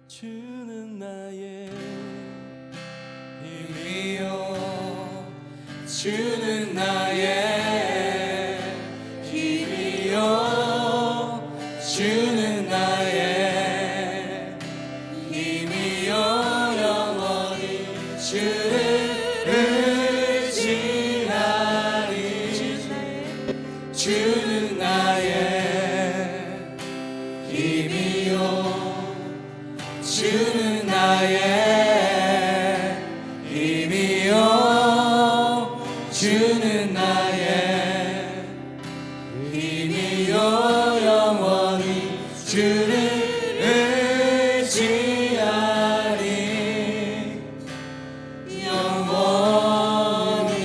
주는 나의 힘이요 주는 나의 힘이요 주는 나의 힘이요 영원히 주를 의지하리 주는 나의 힘이요 주는 나의 힘이요 주는 나의 힘이요 영원히 주를 의지하리 영원히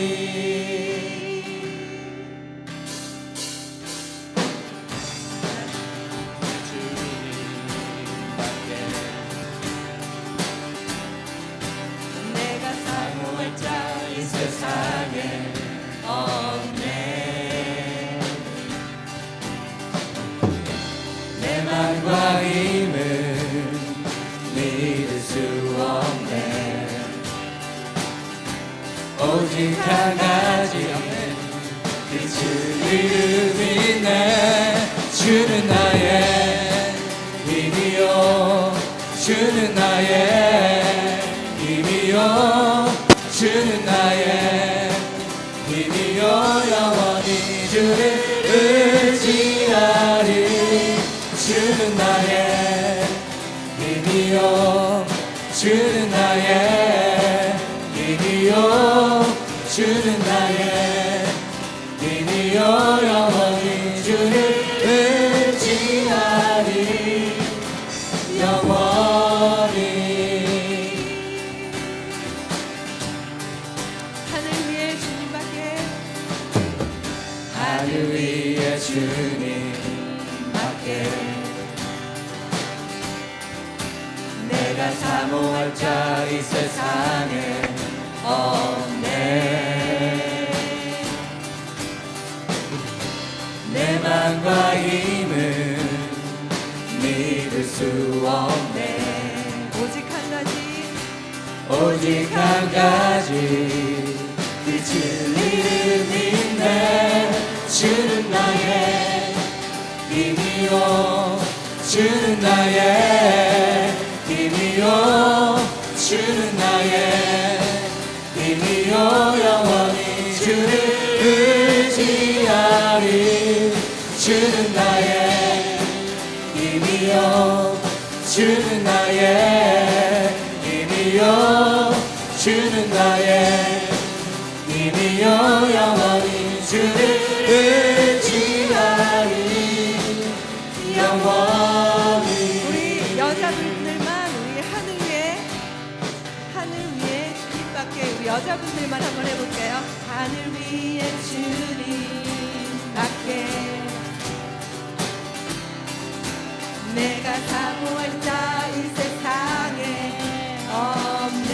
내가 사모할 자 이 세상에 없네. 내 맘과 힘을 믿을 수 없네. 오직 한 가지 없네. 그 주를 믿네. 주는 나의 힘이요 주는 나의 힘이요 주는 나의 힘이요 영원히 주를 의지하리 주는 나의 힘이요 주는 나의 힘이요 주는 나의 힘이요 영원히 주를 의지하리 영원히 하늘 위에 주님밖에 하늘 위에 주님밖에 내가 사모할 자 이 세상에 없네. 내 맘과 힘을 믿을 수 없네. 오직 한 가지 오직 한 가지 그 진리를 믿네. 주는 나의 힘이요 주는 나의 힘이요 주는 나의 힘이요 영원히 주를 의지하리 주는 나의 힘이요 주는 나의 힘이요 주는 나의 힘이요 영원히 주를 의지하리 영원히 우리 여자분들만 우리 하늘 위에 주님밖에 우리 여자분들만 한번 해볼게요. 하늘 위에 주님밖에 내가 사모할 자 이 세상에 없네.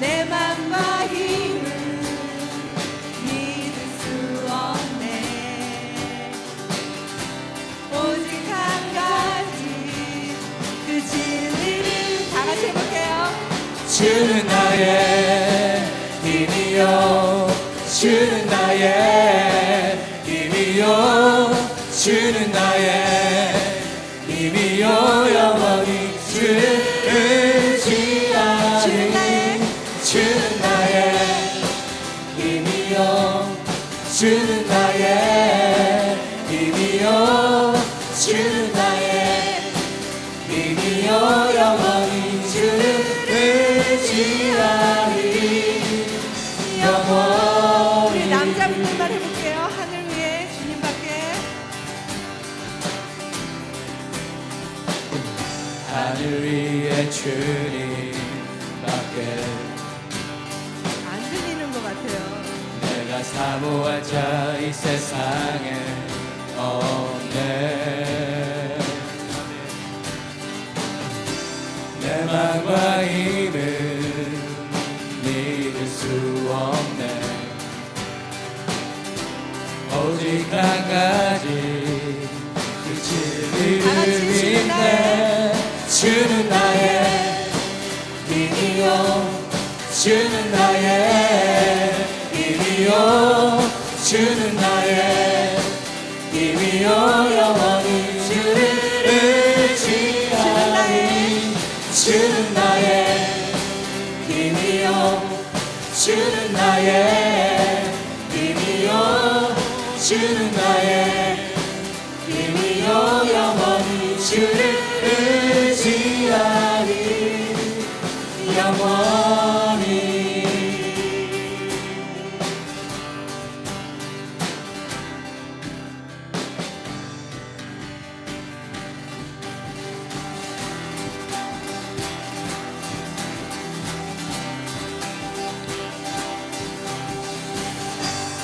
내 맘과 힘을 믿을 수 없네. 오직 한 가지 그 진리를 다 같이 해볼게요. 주는 나의 힘이요 주는 나의 힘이요 주는 나의 힘이요 영원히 주를 의지하리 주는 나의 힘이요 주는 나의 힘이요 주는 나의 힘이요 영원히 주를 의지하리 영원히 우리 남자분들만 해볼게요. 하늘 위에 주님밖에 하늘 위에 주님밖에 안 들리는 것 같아요. 내가 사모할 자 이 세상에 없네. 내 맘과 힘을 믿을 수 없네. 오직 한 가지 그 같이 주는 나의 주는 나의 힘이요 주는 나의 힘이요 주는 나의 힘이요 영원히 주를 의지하리 주는 나의 힘이요 주는 나의 힘이요 주는 나의 힘이요 영원히 주를 의지하리 영원히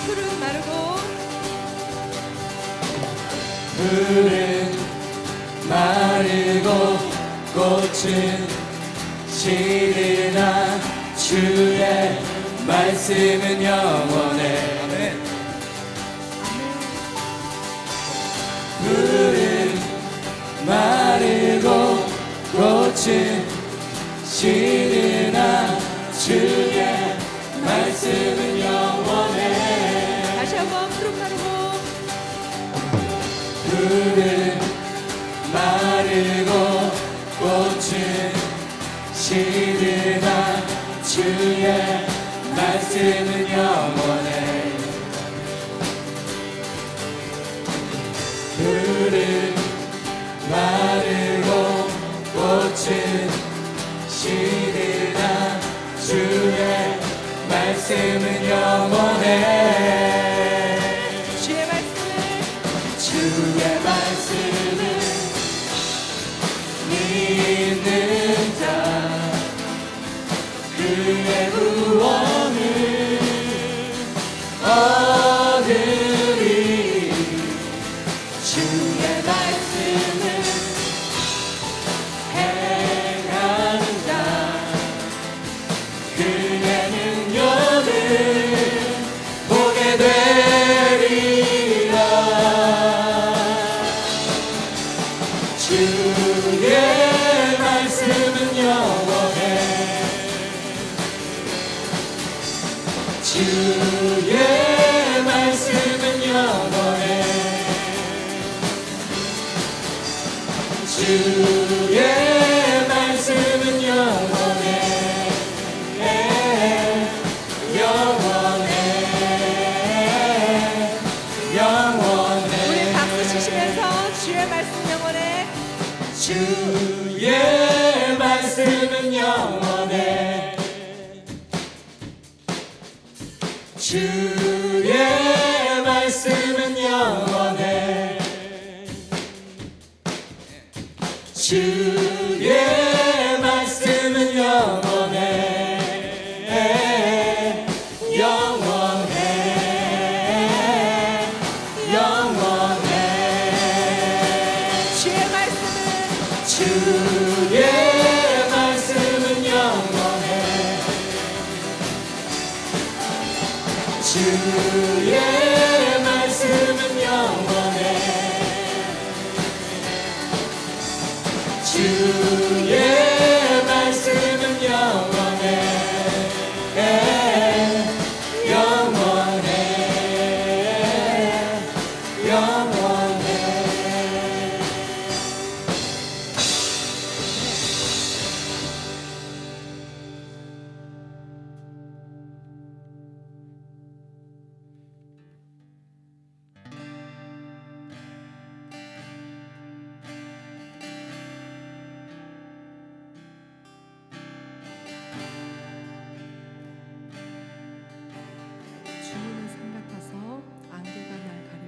푸른 마르고 풀은 마르고 꽃은 시드나 주의 말씀은 영원해 아멘. 풀은 마르고 꽃은 시드나 주의 말씀은 영원해 다시 한번 푸른 마르고 풀은 마르고 꽃은 시드나 주의 말씀은 영원해 풀은 마르고 꽃은 시드나 주의 말씀은 영원해 주의 말씀을 주의 말씀을 믿는 자 그의 구원을 얻으리 주의 말씀을 행하는 자 그의 능력을 보게 되리라 주의 말씀은 영원해 주의 말씀은 영원해 주의 말씀은 영원해 영원해 우리 박수 치시면서 주의 말씀 영원해 주의 말씀은 영원해 주의 말씀은 영원해 주의 말씀은 영원해 영원해 영원해 주의 말씀은 주의 말씀은 영원해 주의 말씀은 영원해 주의 말씀은 영원해 영원해 영원해 주님을 생각해서 안개가 날 가려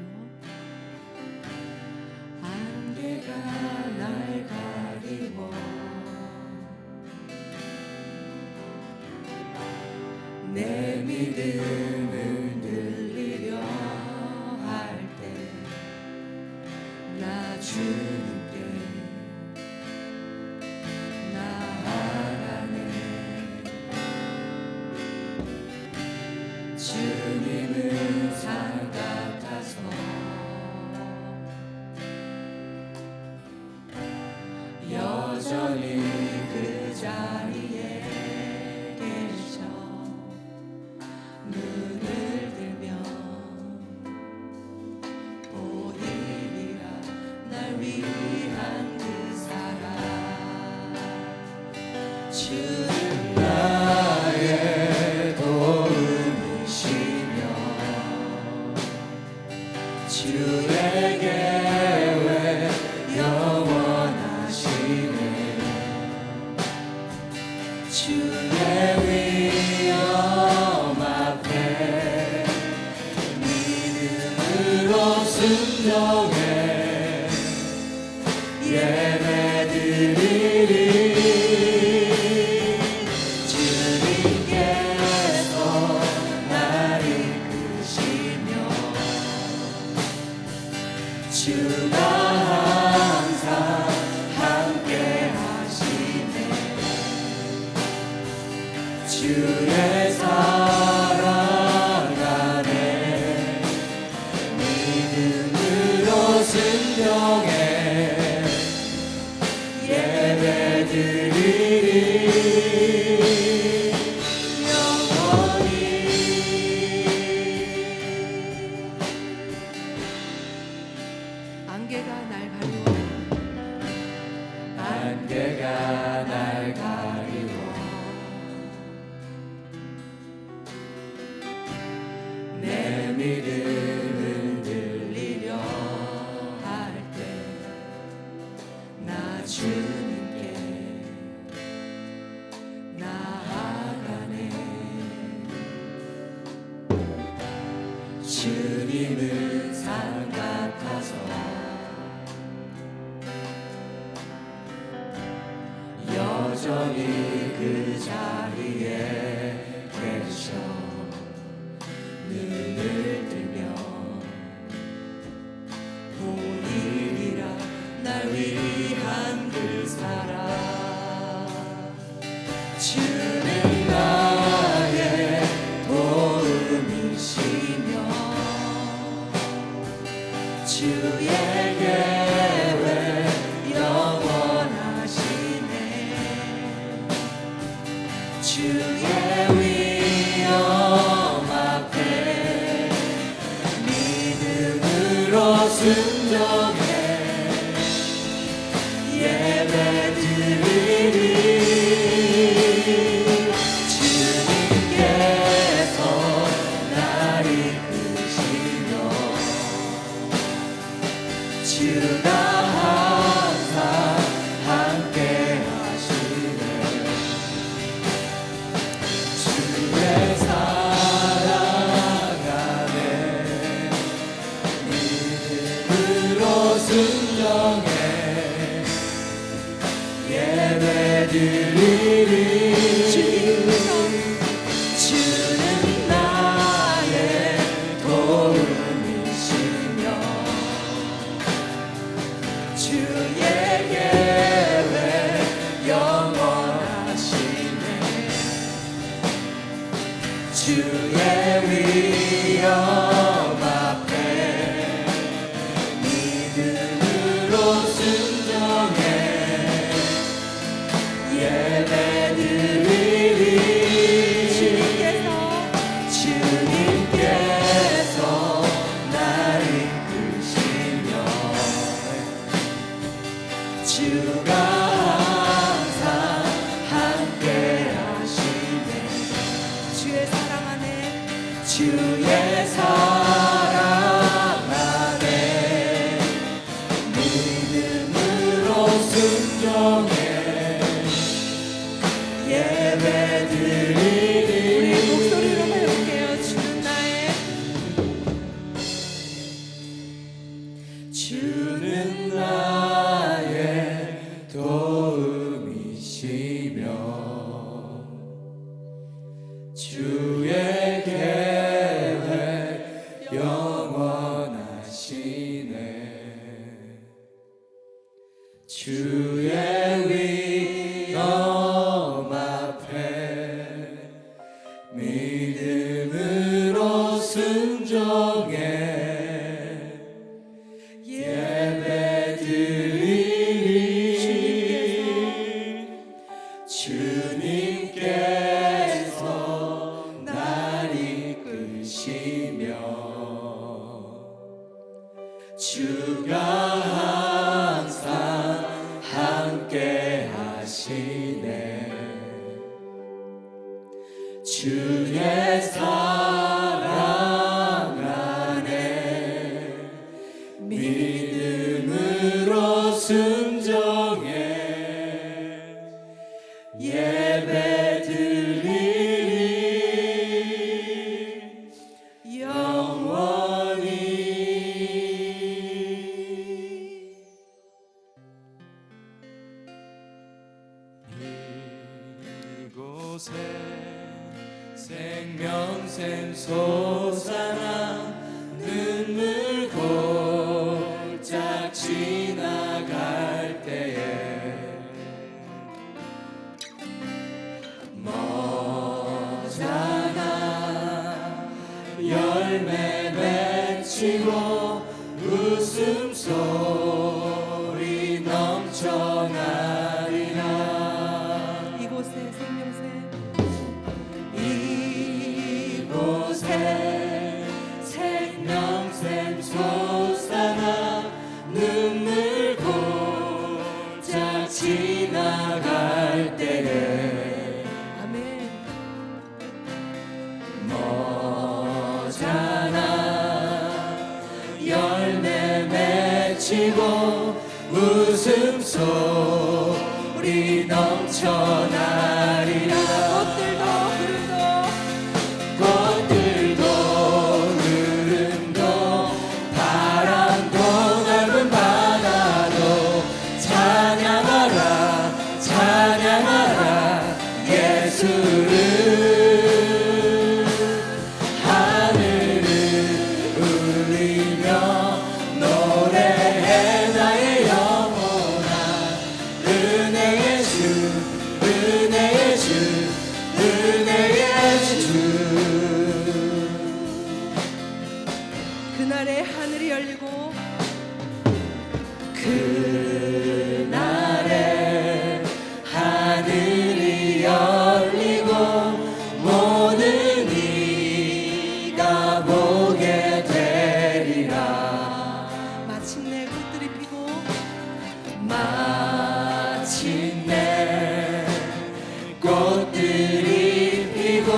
안개가 날 가리워 내 믿음을 들리려 할 때 나 주님께 나아가네 주님을 생각하소 여전히 그 자리에 계셔 눈을 들면 보이리라 날 위한 그 사랑 주는 나의 도움이시며 주의 계획 영원하시네 주의 위엄 앞에 믿음으로 순종해 예배드리리 주님께서 날 이끄시며 주가 항상 함께 하시네 주의 사랑 안에 믿음으로 순종해 예배드리리 영원히 안개가 날 가리워 안개가 날 가리워 내 믿음은 들리려 할 때 나 주님께 나아가네 주님은 산 같아서 여전히 그 자리에 계셔 눈을 뜨면 보이리라 날 위한 그 사랑 주는 나의 도움이시며 주의 계획 영원하시네 주의 위엄 앞에 믿음으로 순종해 예배드리리 주님께서 날 이끄시며 주가 항상 함께 하시네 주의 사랑 안에 믿음으로 순종해 예배드리리 주는 나의 도움이시며 주의 계획 영원하시네 주의 위엄 앞에 믿음으로 순종해 예배드리리 주님께서 날 이끄시며 주가 항상 함께 하시네 주의 사랑 안에 주의 사랑 안에 믿음으로 순종해 예배드리리 우리 목소리로 해볼게요 주는 나의 도움이시며 주의 계획 영원하시네 주의 위엄 앞에 믿음으로 순종해 예배드리리 주가 항상 함께 하시네. 주의 사랑 안에 믿음으로 순종해 예배 드리리 영원히. 이곳에 생명샘 솟아나 눈물 골짝 지나갈 때에 머자나 열매 맺히고 웃음소리 넘쳐나리라. 이곳에 생명샘 이곳에 생명샘 솟아나 눈물 골짝 지나갈 때에 아멘. 머자나 열매 맺히고 웃음소리 넘쳐나리라. 꽃들도 구름도 바람도 넓은 바다도 찬양하라 찬양하라 예수를. 하늘을 울리며 노래해 나의 영혼아. 은혜의 주 은혜의 주 은혜의 주. 그날에 하늘이 열리고 그날에 하늘이 열리고 모든 이가 보게 되리라. 마침내 꽃들이 피고 마침내 꽃들이 피고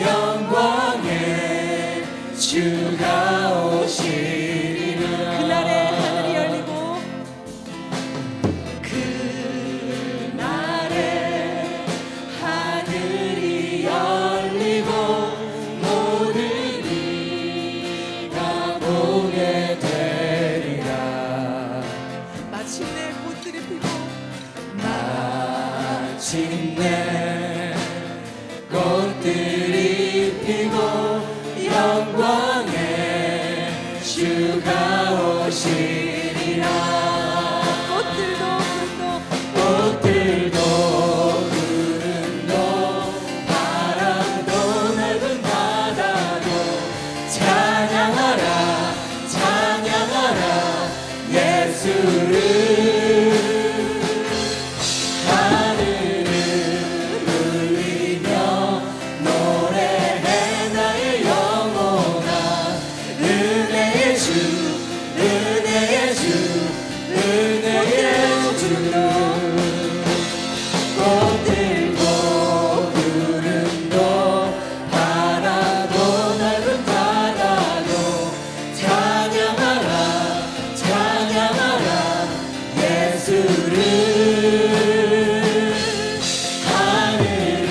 영광의 주가 오시리라. 그날에 하늘이 열리고 그날에 하늘이 열리고 모든 이가 보게 되리라. 마침내 꽃들이 피고 마침내 꽃들이 피고 영광의 주가 오시리라. 꽃들도 구름도 바람도 넓은 바다도 찬양하라 찬양하라 예수를. 하늘을 울리며 노래해 나의 영혼아. 은혜의 주 은혜의 주 은혜의 주. 꽃들도 구름도 바다도 넓은 바다도 찬양하라 찬양하라 예수를. 하늘을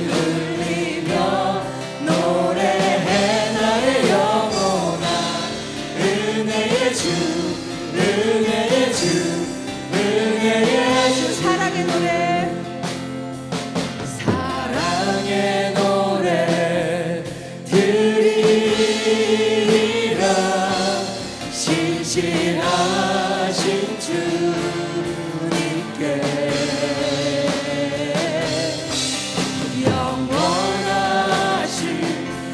울리며 노래해 나의 영혼아. 은혜의 주 은혜의 주 은혜의 주. 사랑의 노래 사랑의 노래 드리리라. 신실하신 주님께 영원하신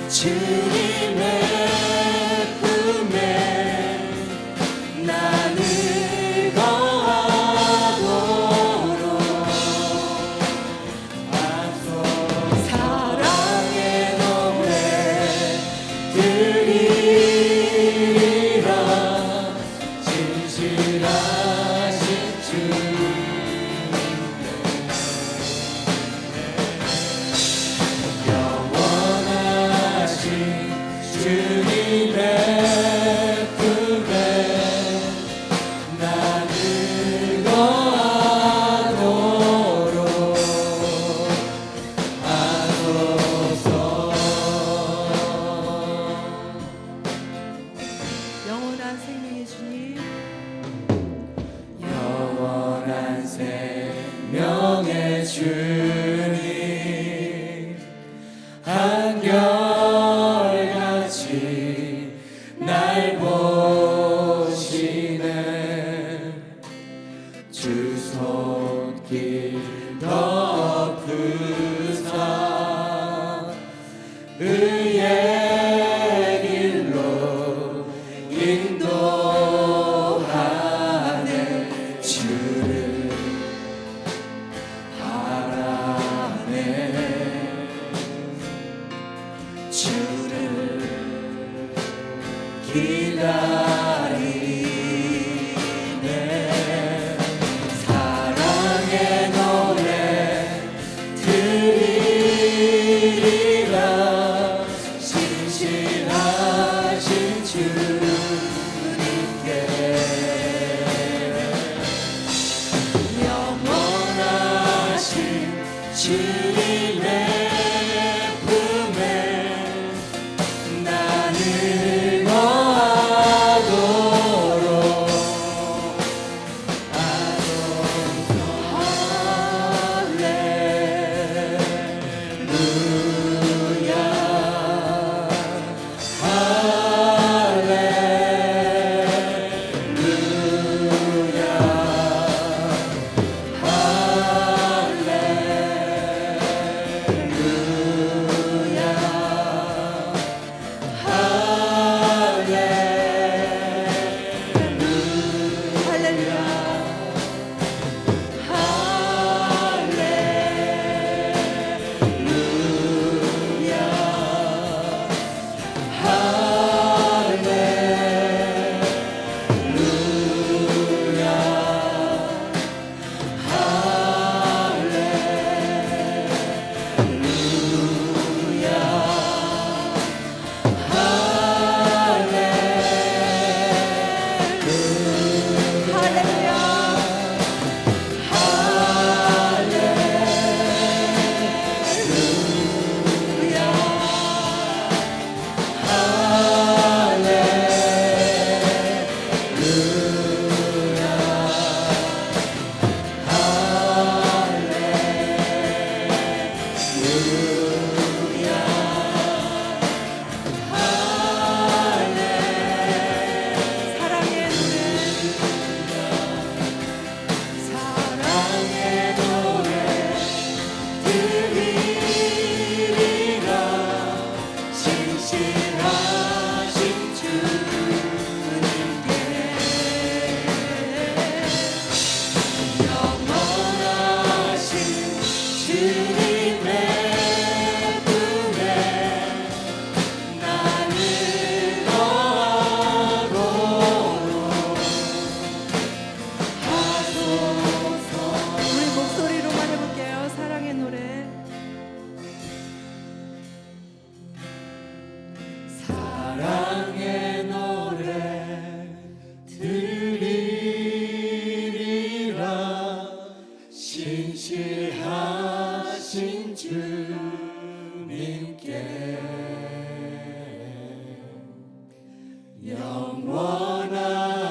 주님의 품에 나는 거하도록 사랑의 노래 드리리라. 영원한 생명의 주님, 영원한 생명의 주님, 한결같이 날 보시는 주 손길 덮으사 의의 길로 인도하네. 주를 바라네. 주를 기다리네. 사랑의 노래 드리리라. 신실하신 주님께 영원하신 주님의 품에 나를 거하도록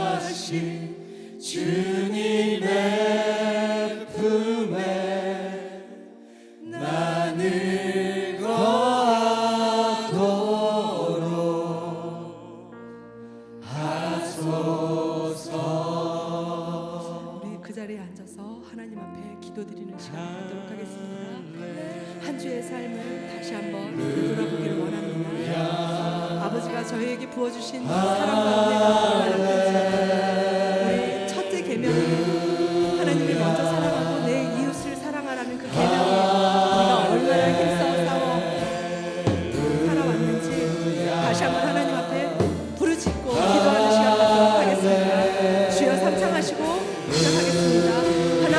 영원하신 주님의 품에 나를 거하도록 하소서. 우리 그 자리에 앉아서 하나님 앞에 기도드리는 시간 갖도록 하겠습니다. 한 주의 삶을 다시 한번 돌아보기를 원합니다. 아버지가 저희에게 부어주신 사랑과 은혜가 얼마나 큰지, 우리 첫째 계명이 하나님을 먼저 사랑하고 내 이웃을 사랑하라는 그 계명이 우리가 얼마나 힘써 싸워 살아왔는지 다시 한번 하나님 앞에 부르짖고 기도하는 시간 갖도록 하겠습니다. 주여 삼창하시고 시작하겠습니다. 하나,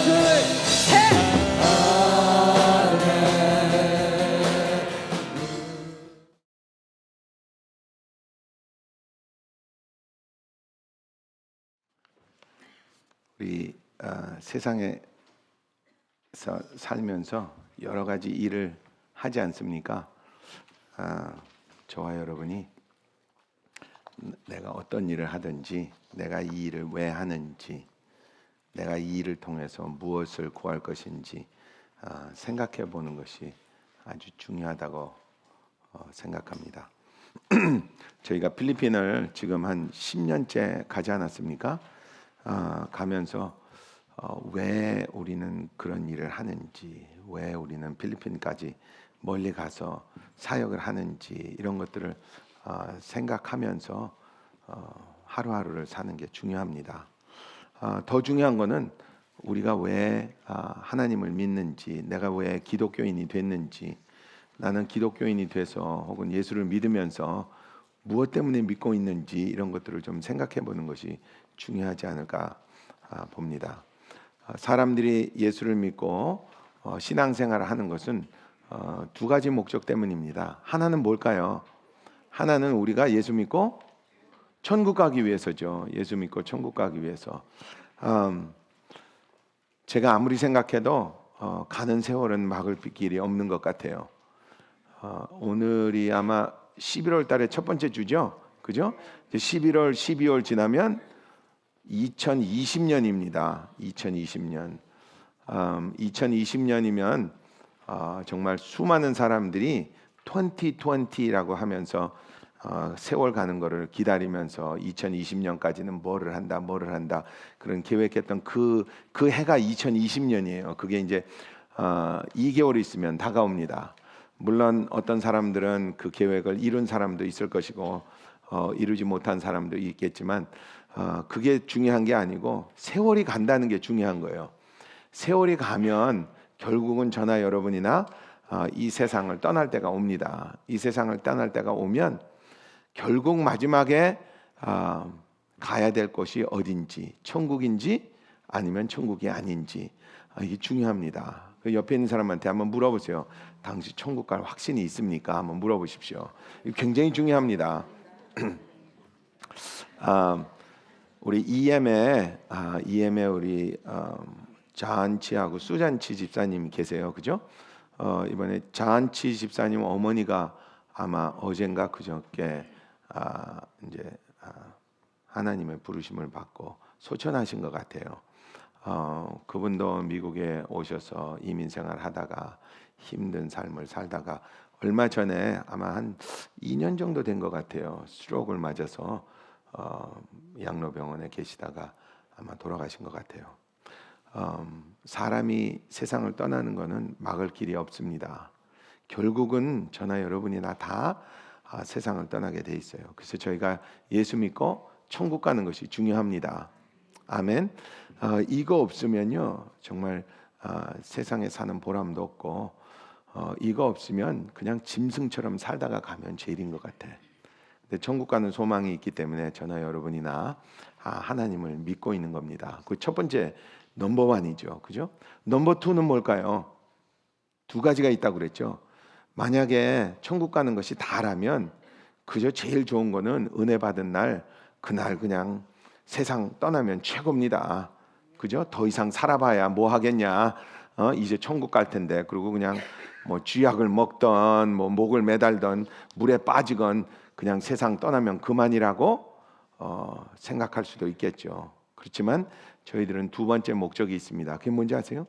둘, 셋! 우리 세상에서 살면서 여러 가지 일을 하지 않습니까? 저와 여러분이 내가 어떤 일을 하든지, 내가 이 일을 왜 하는지, 내가 이 일을 통해서 무엇을 구할 것인지 생각해 보는 것이 아주 중요하다고 생각합니다. 저희가 필리핀을 지금 한 10년째 가지 않았습니까? 가면서 왜 우리는 그런 일을 하는지, 왜 우리는 필리핀까지 멀리 가서 사역을 하는지 이런 것들을 생각하면서 하루하루를 사는 게 중요합니다. 더 중요한 거는 우리가 왜 하나님을 믿는지, 내가 왜 기독교인이 됐는지, 나는 기독교인이 돼서 혹은 예수를 믿으면서 무엇 때문에 믿고 있는지 이런 것들을 좀 생각해 보는 것이 중요하지 않을까 봅니다. 사람들이 예수를 믿고 신앙생활을 하는 것은 두 가지 목적 때문입니다. 하나는 뭘까요? 하나는 우리가 예수 믿고 천국 가기 위해서죠. 예수 믿고 천국 가기 위해서. 제가 아무리 생각해도 가는 세월은 막을 길이 없는 것 같아요. 오늘이 아마 11월 달에 첫 번째 주죠. 그죠? 11월, 12월 지나면 2020년입니다. 2020년. 2020년이면 정말 수많은 사람들이 2020라고 하면서 세월 가는 거를 기다리면서 2020년까지는 뭐를 한다 그런 계획했던 그 해가 2020년이에요. 그게 이제 2개월 있으면 다가옵니다. 물론 어떤 사람들은 그 계획을 이룬 사람도 있을 것이고 이루지 못한 사람도 있겠지만 그게 중요한 게 아니고 세월이 간다는 게 중요한 거예요. 세월이 가면 결국은 저나 여러분이나 이 세상을 떠날 때가 옵니다. 이 세상을 떠날 때가 오면 결국 마지막에 가야 될 곳이 어딘지, 천국인지 아니면 천국이 아닌지 이게 중요합니다. 그 옆에 있는 사람한테 한번 물어보세요. 당신 천국 갈 확신이 있습니까? 한번 물어보십시오. 이거 굉장히 중요합니다. 우리 EM에 우리 자한치하고 수잔치 집사님 계세요, 그죠? 이번에 자한치 집사님 어머니가 아마 어젠가 그저께 이제 하나님의 부르심을 받고 소천하신 것 같아요. 그분도 미국에 오셔서 이민 생활하다가 힘든 삶을 살다가 얼마 전에 아마 한 2년 정도 된 것 같아요. 스트로크를 맞아서 양로병원에 계시다가 아마 돌아가신 것 같아요. 사람이 세상을 떠나는 것은 막을 길이 없습니다. 결국은 저나 여러분이나 다 세상을 떠나게 돼 있어요. 그래서 저희가 예수 믿고 천국 가는 것이 중요합니다. 아멘. 이거 없으면요 정말 세상에 사는 보람도 없고 이거 없으면 그냥 짐승처럼 살다가 가면 죄인 것 같아. 근데 천국 가는 소망이 있기 때문에 저나 여러분이나 하나님을 믿고 있는 겁니다. 그 첫 번째 넘버원이죠, 그죠? 넘버2는 뭘까요? 두 가지가 있다고 그랬죠. 만약에 천국 가는 것이 다라면 그저 제일 좋은 거는 은혜 받은 날 그날 그냥 세상 떠나면 최고입니다. 그죠? 더 이상 살아봐야 뭐 하겠냐? 이제 천국 갈 텐데. 그리고 그냥 뭐 쥐약을 먹던 뭐 목을 매달던 물에 빠지건 그냥 세상 떠나면 그만이라고 생각할 수도 있겠죠. 그렇지만 저희들은 두 번째 목적이 있습니다. 그게 뭔지 아세요?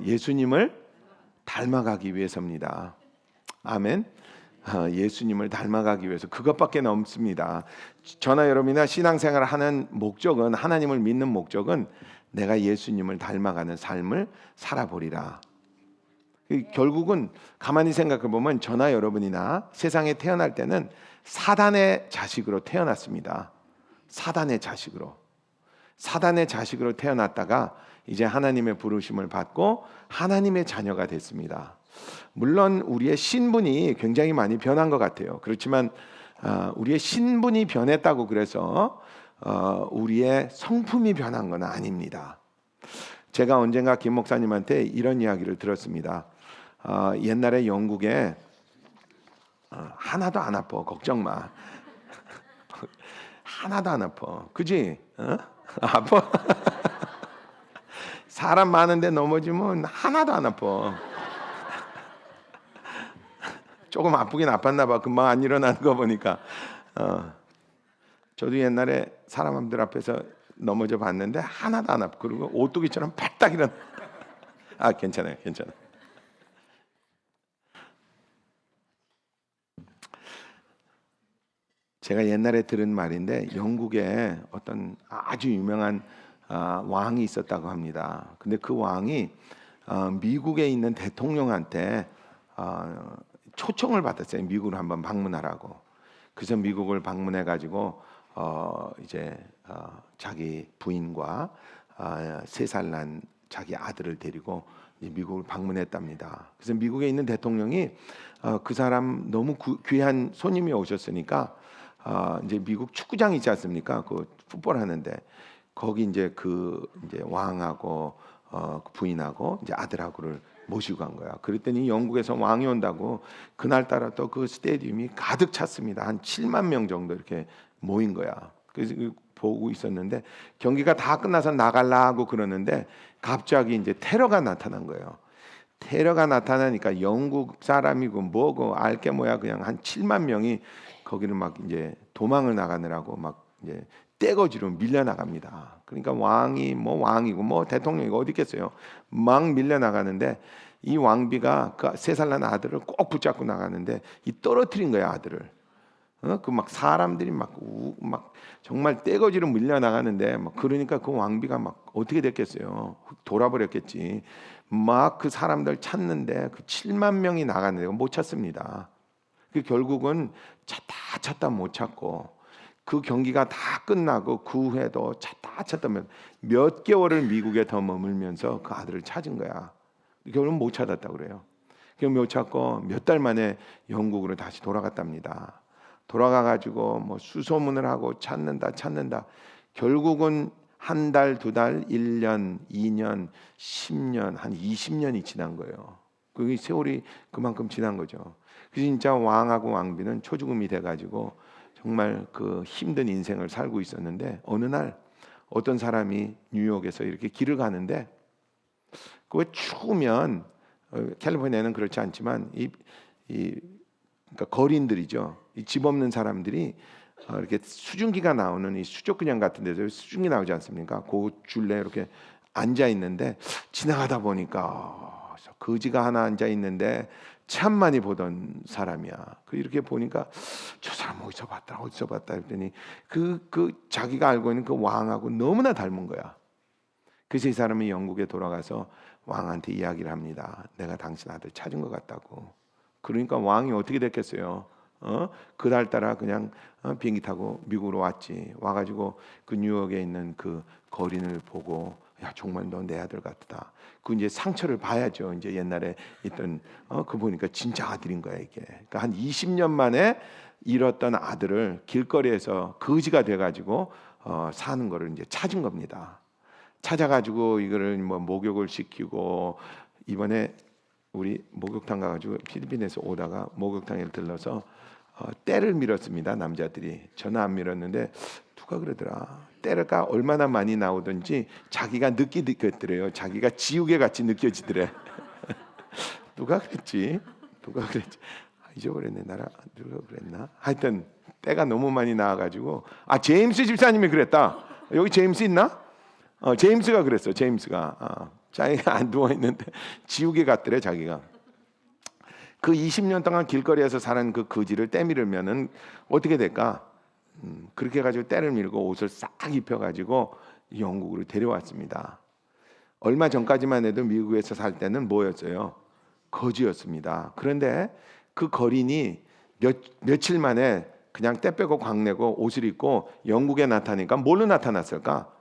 예수님을 닮아가기 위해서입니다. 아멘. 예수님을 닮아가기 위해서 그것밖에 없습니다. 저나 여러분이나 신앙생활을 하는 목적은, 하나님을 믿는 목적은 내가 예수님을 닮아가는 삶을 살아보리라. 결국은 가만히 생각해 보면 저나 여러분이나 세상에 태어날 때는 사단의 자식으로 태어났습니다. 사단의 자식으로 태어났다가 이제 하나님의 부르심을 받고 하나님의 자녀가 됐습니다. 물론 우리의 신분이 굉장히 많이 변한 것 같아요. 그렇지만 우리의 신분이 변했다고 그래서 우리의 성품이 변한 건 아닙니다. 제가 언젠가 김 목사님한테 이런 이야기를 들었습니다. 옛날에 영국에 하나도 안 아파, 걱정 마. 하나도 안 아파, 그지? 아파? 사람 많은데 넘어지면 하나도 안 아파. 조금 아프긴 아팠나 봐. 금방 안 일어나는 거 보니까. 저도 옛날에 사람들 앞에서 넘어져 봤는데 하나도 안 아프고 그리고 오뚜기처럼 팔딱 일어나. 괜찮아요. 제가 옛날에 들은 말인데 영국에 어떤 아주 유명한 왕이 있었다고 합니다. 근데 그 왕이 미국에 있는 대통령한테 초청을 받았어요. 미국을 한번 방문하라고. 그래서 미국을 방문해 가지고 이제 자기 부인과 3살 난 자기 아들을 데리고 이제 미국을 방문했답니다. 그래서 미국에 있는 대통령이 그 사람 너무 귀한 손님이 오셨으니까 이제 미국 축구장 있지 않습니까? 그 풋볼 하는데 거기 이제 이제 왕하고 부인하고 이제 아들하고를 모시고 간 거야. 그랬더니 영국에서 왕이 온다고 그날따라 또 그 스테디움이 가득 찼습니다. 한 7만 명 정도 이렇게 모인 거야. 그래서 보고 있었는데 경기가 다 끝나서 나가려고 그러는데 갑자기 이제 테러가 나타난 거예요. 테러가 나타나니까 영국 사람이고 뭐고 알게 뭐야 그냥 한 7만 명이 거기를 막 이제 도망을 나가느라고 막 이제 떼거지로 밀려 나갑니다. 그러니까 왕이 뭐 왕이고 뭐 대통령이고 어디 있겠어요. 막 밀려 나가는데 이 왕비가 그 3살 난 아들을 꼭 붙잡고 나가는데 이 떨어뜨린 거야 아들을. 그 막 사람들이 막 정말 떼거지로 밀려 나가는데 막 그러니까 그 왕비가 막 어떻게 됐겠어요. 돌아버렸겠지. 막 그 사람들 찾는데 그 7만 명이 나갔는데 못 찾습니다. 그 결국은 찾다 못 찾고 그 경기가 다 끝나고 그 후에도 찾다면 몇 개월을 미국에 더 머물면서 그 아들을 찾은 거야. 결국은 못 찾았다 그래요. 못 찾고 몇 달 만에 영국으로 다시 돌아갔답니다. 돌아가 가지고 뭐 수소문을 하고 찾는다. 결국은 한 달, 2달, 1년, 2년, 10년, 한 20년이 지난 거예요. 그 세월이 그만큼 지난 거죠. 그래서 진짜 왕하고 왕비는 초죽음이 돼가지고 정말 그 힘든 인생을 살고 있었는데 어느 날 어떤 사람이 뉴욕에서 이렇게 길을 가는데 그 왜 추우면 캘리포니아는 그렇지 않지만 그러니까 거린들이죠. 이 집 없는 사람들이 이렇게 수증기가 나오는 이 수족근양 같은 데서 수증기 나오지 않습니까? 그 줄에 이렇게 앉아 있는데 지나가다 보니까 거지가 하나 앉아 있는데 참 많이 보던 사람이야. 이렇게 보니까 저 사람 어디서 봤다 했더니 그 자기가 알고 있는 그 왕하고 너무나 닮은 거야. 그래서 이 사람이 영국에 돌아가서 왕한테 이야기를 합니다. 내가 당신 아들 찾은 것 같다고. 그러니까 왕이 어떻게 됐겠어요? 그날따라 그냥 비행기 타고 미국으로 왔지. 와가지고 그 뉴욕에 있는 그 거린을 보고 야 정말 너 내 아들 같다. 그 이제 상처를 봐야죠. 이제 옛날에 있던 그 보니까 진짜 아들인 거야 이게. 그러니까 한 20년 만에 잃었던 아들을 길거리에서 거지가 돼가지고 사는 거를 이제 찾은 겁니다. 찾아가지고 이거를 뭐 목욕을 시키고 이번에 우리 목욕탕 가가지고 필리핀에서 오다가 목욕탕에 들러서 때를 밀었습니다. 남자들이. 저는 안 밀었는데 누가 그러더라. 때가 얼마나 많이 나오든지 자기가 느끼더래요. 자기가 지우개 같이 느껴지더래. 누가 그랬지? 잊어버렸네. 누가 그랬나? 하여튼 때가 너무 많이 나와가지고 제임스 집사님이 그랬다. 여기 제임스 있나? 제임스가 그랬어. 제임스가 자기가 안 누워 있는데 지우개 같더래 자기가. 그 20년 동안 길거리에서 사는 그 거지를 때밀으면은 어떻게 될까? 그렇게 해가지고 때를 밀고 옷을 싹 입혀가지고 영국으로 데려왔습니다. 얼마 전까지만 해도 미국에서 살 때는 뭐였어요? 거지였습니다. 그런데 그 거린이 며칠 만에 그냥 때 빼고 광내고 옷을 입고 영국에 나타나니까 뭘로 나타났을까?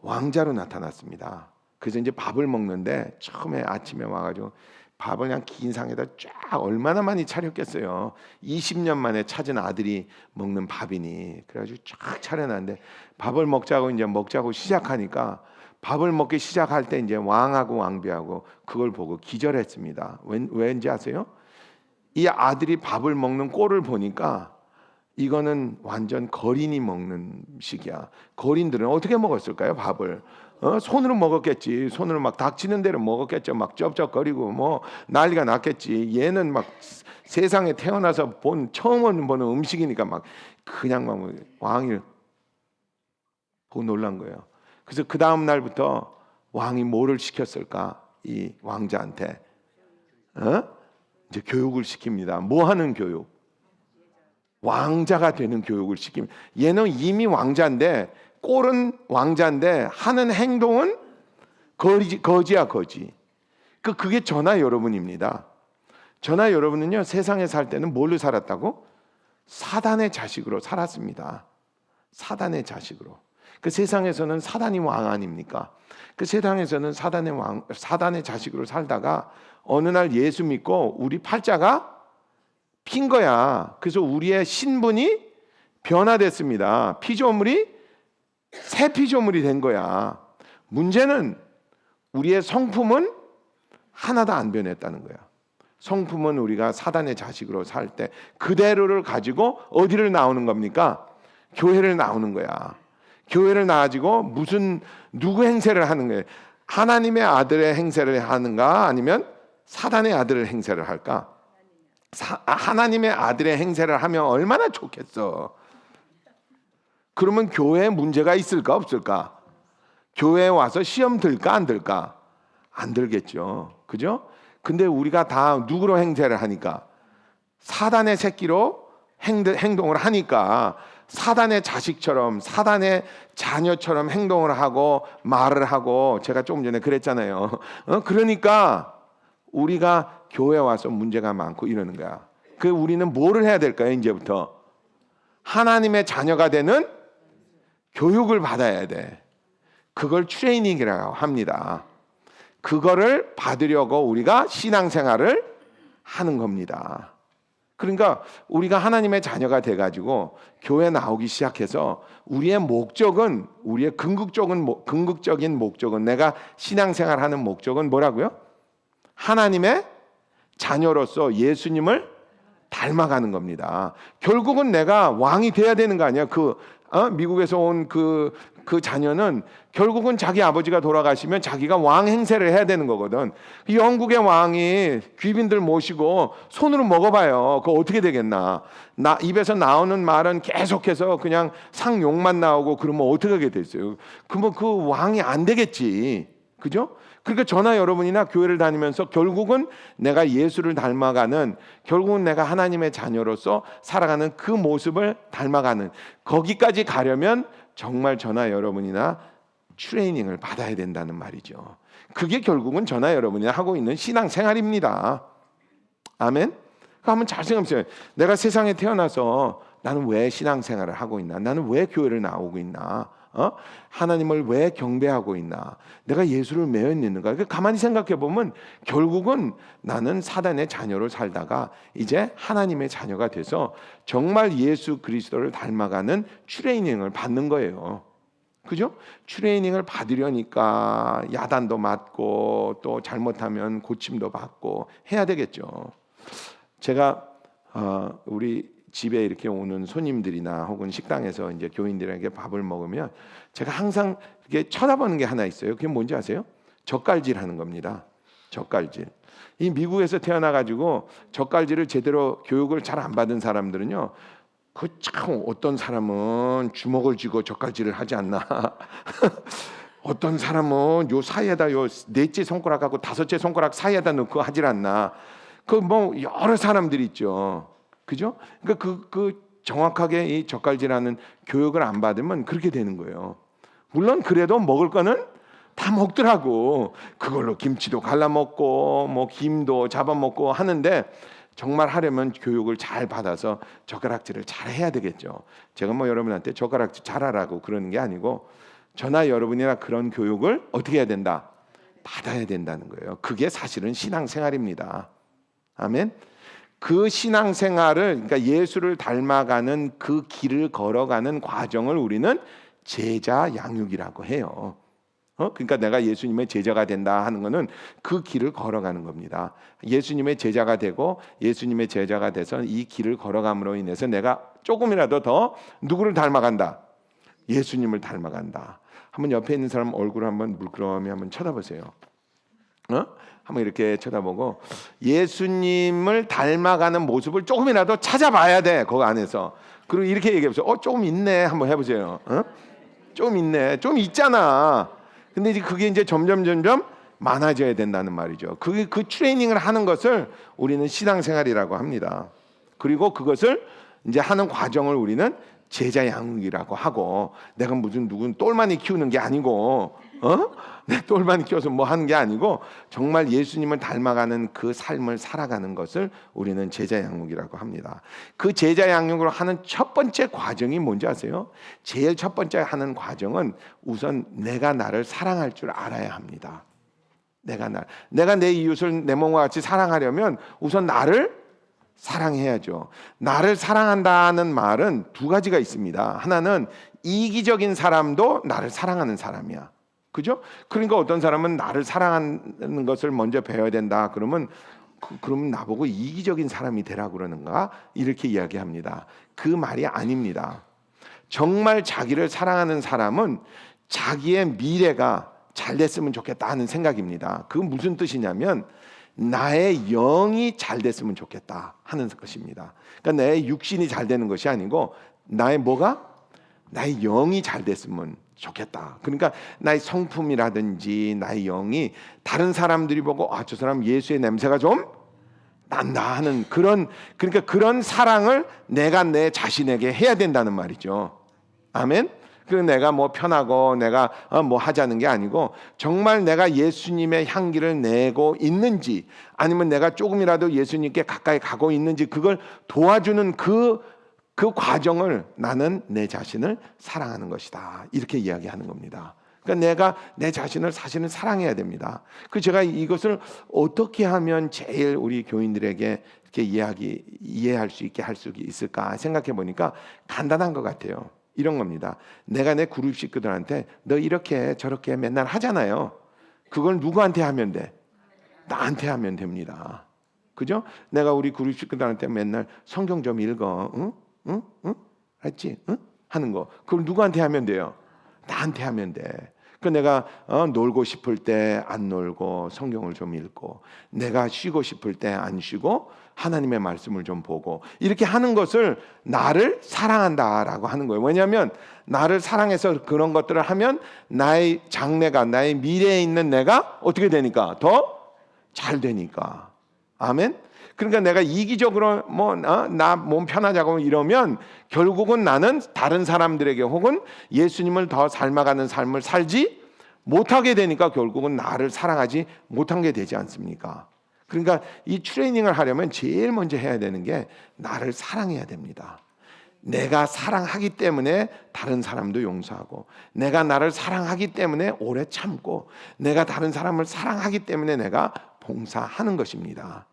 왕자로 나타났습니다. 그래서 이제 밥을 먹는데 처음에 아침에 와가지고 밥을 그냥 긴 상에다 쫙 얼마나 많이 차렸겠어요. 20년 만에 찾은 아들이 먹는 밥이니 그래가지고 쫙 차려놨는데 밥을 먹자고 시작하니까 밥을 먹기 시작할 때 이제 왕하고 왕비하고 그걸 보고 기절했습니다. 왠지 아세요? 이 아들이 밥을 먹는 꼴을 보니까 이거는 완전 거린이 먹는 식이야. 거린들은 어떻게 먹었을까요? 밥을 손으로 먹었겠지. 손으로 막 닥치는 대로 먹었겠죠. 막 쩝쩝거리고 뭐 난리가 났겠지. 얘는 막 세상에 태어나서 처음 보는 음식이니까 막 그냥 막 왕이 보고 놀란 거예요. 그래서 그 다음 날부터 왕이 뭐를 시켰을까? 이 왕자한테 이제 교육을 시킵니다. 뭐 하는 교육? 왕자가 되는 교육을 시킵니다. 얘는 이미 왕자인데, 꼴은 왕자인데 하는 행동은 거지야 거지. 그게 저나 여러분입니다. 저나 여러분은요, 세상에 살 때는 뭘로 살았다고? 사단의 자식으로 살았습니다. 사단의 자식으로. 그 세상에서는 사단이 왕 아닙니까? 그 세상에서는 사단의 자식으로 살다가 어느 날 예수 믿고 우리 팔자가 핀 거야. 그래서 우리의 신분이 변화됐습니다. 피조물이 새 피조물이 된 거야. 문제는 우리의 성품은 하나도 안 변했다는 거야. 성품은 우리가 사단의 자식으로 살 때 그대로를 가지고 어디를 나오는 겁니까? 교회를 나오는 거야. 교회를 나가지고 누구 행세를 하는 거예요? 하나님의 아들의 행세를 하는가? 아니면 사단의 아들의 행세를 할까? 하나님의 아들의 행세를 하면 얼마나 좋겠어. 그러면 교회에 문제가 있을까 없을까? 교회에 와서 시험 들까 안 들까? 안 들겠죠. 그죠? 근데 우리가 다 누구로 행세를 하니까? 사단의 새끼로 행동을 하니까 사단의 자식처럼, 사단의 자녀처럼 행동을 하고 말을 하고, 제가 조금 전에 그랬잖아요. 그러니까 우리가 교회 와서 문제가 많고 이러는 거야. 우리는 뭐를 해야 될까요? 이제부터 하나님의 자녀가 되는 교육을 받아야 돼. 그걸 트레이닝이라고 합니다. 그거를 받으려고 우리가 신앙생활을 하는 겁니다. 그러니까 우리가 하나님의 자녀가 돼가지고 교회 나오기 시작해서 우리의 목적은, 우리의 궁극적인 목적은, 내가 신앙생활하는 목적은 뭐라고요? 하나님의 자녀로서 예수님을 닮아가는 겁니다. 결국은 내가 왕이 돼야 되는 거 아니야? 미국에서 온 그 자녀는 결국은 자기 아버지가 돌아가시면 자기가 왕 행세를 해야 되는 거거든. 영국의 왕이 귀빈들 모시고 손으로 먹어봐요. 그거 어떻게 되겠나? 입에서 나오는 말은 계속해서 그냥 상욕만 나오고 그러면 어떻게 하게 됐어요? 그러면 그 왕이 안 되겠지. 그죠? 그러니까 저나 여러분이나 교회를 다니면서 결국은 내가 예수를 닮아가는, 결국은 내가 하나님의 자녀로서 살아가는 그 모습을 닮아가는, 거기까지 가려면 정말 저나 여러분이나 트레이닝을 받아야 된다는 말이죠. 그게 결국은 저나 여러분이 하고 있는 신앙생활입니다. 아멘? 한번 잘 생각해보세요. 내가 세상에 태어나서 나는 왜 신앙생활을 하고 있나? 나는 왜 교회를 나오고 있나? 하나님을 왜 경배하고 있나? 내가 예수를 매여 있는가? 가만히 생각해 보면 결국은 나는 사단의 자녀로 살다가 이제 하나님의 자녀가 돼서 정말 예수 그리스도를 닮아가는 트레이닝을 받는 거예요. 그죠? 트레이닝을 받으려니까 야단도 맞고 또 잘못하면 고침도 받고 해야 되겠죠. 제가 우리 집에 이렇게 오는 손님들이나 혹은 식당에서 이제 교인들에게 밥을 먹으면 제가 항상 이렇게 쳐다보는 게 하나 있어요. 그게 뭔지 아세요? 젓갈질 하는 겁니다. 젓갈질. 이 미국에서 태어나가지고 젓갈질을 제대로 교육을 잘 안 받은 사람들은요, 참 어떤 사람은 주먹을 쥐고 젓갈질을 하지 않나? 어떤 사람은 요 사이에다 요 넷째 손가락하고 다섯째 손가락 사이에다 넣고 하질 않나? 뭐 여러 사람들이 있죠. 그죠? 그러니까 그 정확하게 이 젓갈질하는 교육을 안 받으면 그렇게 되는 거예요. 물론 그래도 먹을 거는 다 먹더라고. 그걸로 김치도 갈라 먹고 뭐 김도 잡아 먹고 하는데, 정말 하려면 교육을 잘 받아서 젓가락질을 잘 해야 되겠죠. 제가 뭐 여러분한테 젓가락질 잘하라고 그러는 게 아니고, 저나 여러분이나 그런 교육을 어떻게 해야 된다? 받아야 된다는 거예요. 그게 사실은 신앙생활입니다. 아멘. 그 신앙생활을, 그러니까 예수를 닮아가는 그 길을 걸어가는 과정을 우리는 제자 양육이라고 해요. 그러니까 내가 예수님의 제자가 된다 하는 것은 그 길을 걸어가는 겁니다. 예수님의 제자가 되고 예수님의 제자가 돼서 이 길을 걸어감으로 인해서 내가 조금이라도 더 누구를 닮아간다? 예수님을 닮아간다. 한번 옆에 있는 사람 얼굴을 한번 물끄러미 한번 쳐다보세요. 한번 이렇게 쳐다보고 예수님을 닮아가는 모습을 조금이라도 찾아봐야 돼. 거기 안에서. 그리고 이렇게 얘기해보세요. 조금 있네. 한번 해보세요. 좀 있네. 좀 있잖아. 근데 이제 그게 이제 점점 많아져야 된다는 말이죠. 그 트레이닝을 하는 것을 우리는 신앙생활이라고 합니다. 그리고 그것을 이제 하는 과정을 우리는 제자 양육이라고 하고, 내가 무슨 누군 똘마니 키우는 게 아니고, 내 똘마니 키워서 뭐 하는 게 아니고, 정말 예수님을 닮아가는 그 삶을 살아가는 것을 우리는 제자 양육이라고 합니다. 그 제자 양육을 하는 첫 번째 과정이 뭔지 아세요? 제일 첫 번째 하는 과정은 우선 내가 나를 사랑할 줄 알아야 합니다. 내가 내 이웃을 내 몸과 같이 사랑하려면 우선 나를 사랑해야죠. 나를 사랑한다는 말은 두 가지가 있습니다. 하나는 이기적인 사람도 나를 사랑하는 사람이야. 그죠? 그러니까 어떤 사람은 나를 사랑하는 것을 먼저 배워야 된다. 그러면 나보고 이기적인 사람이 되라고 그러는가? 이렇게 이야기합니다. 그 말이 아닙니다. 정말 자기를 사랑하는 사람은 자기의 미래가 잘 됐으면 좋겠다 하는 생각입니다. 그건 무슨 뜻이냐면 나의 영이 잘 됐으면 좋겠다 하는 것입니다. 그러니까 내 육신이 잘 되는 것이 아니고 나의 뭐가? 나의 영이 잘 됐으면 좋겠다. 그러니까 나의 성품이라든지 나의 영이 다른 사람들이 보고 저 사람 예수의 냄새가 좀 난다 하는 그러니까 그런 사랑을 내가 내 자신에게 해야 된다는 말이죠. 아멘. 그 내가 뭐 편하고 내가 뭐 하자는 게 아니고 정말 내가 예수님의 향기를 내고 있는지, 아니면 내가 조금이라도 예수님께 가까이 가고 있는지, 그걸 도와주는 그 과정을 나는 내 자신을 사랑하는 것이다. 이렇게 이야기하는 겁니다. 그러니까 내가 내 자신을 사실은 사랑해야 됩니다. 제가 이것을 어떻게 하면 제일 우리 교인들에게 이렇게 이해할 수 있게 할 수 있을까 생각해 보니까 간단한 것 같아요. 이런 겁니다. 내가 내 그룹 식구들한테 너 이렇게 저렇게 맨날 하잖아요. 그걸 누구한테 하면 돼? 나한테 하면 됩니다. 그죠? 내가 우리 그룹 식구들한테 맨날 성경 좀 읽어. 응? 알지? 응? 하는 거. 그걸 누구한테 하면 돼요? 나한테 하면 돼. 내가 놀고 싶을 때 안 놀고 성경을 좀 읽고, 내가 쉬고 싶을 때 안 쉬고 하나님의 말씀을 좀 보고, 이렇게 하는 것을 나를 사랑한다라고 하는 거예요. 왜냐하면 나를 사랑해서 그런 것들을 하면 나의 장래가, 나의 미래에 있는 내가 어떻게 되니까? 더 잘 되니까. 아멘. 그러니까 내가 이기적으로 나 몸 편하자고 이러면 결국은 나는 다른 사람들에게 혹은 예수님을 더 닮아가는 삶을 살지 못하게 되니까 결국은 나를 사랑하지 못한 게 되지 않습니까? 그러니까 이 트레이닝을 하려면 제일 먼저 해야 되는 게 나를 사랑해야 됩니다. 내가 사랑하기 때문에 다른 사람도 용서하고, 내가 나를 사랑하기 때문에 오래 참고, 내가 다른 사람을 사랑하기 때문에 내가 봉사하는 것입니다.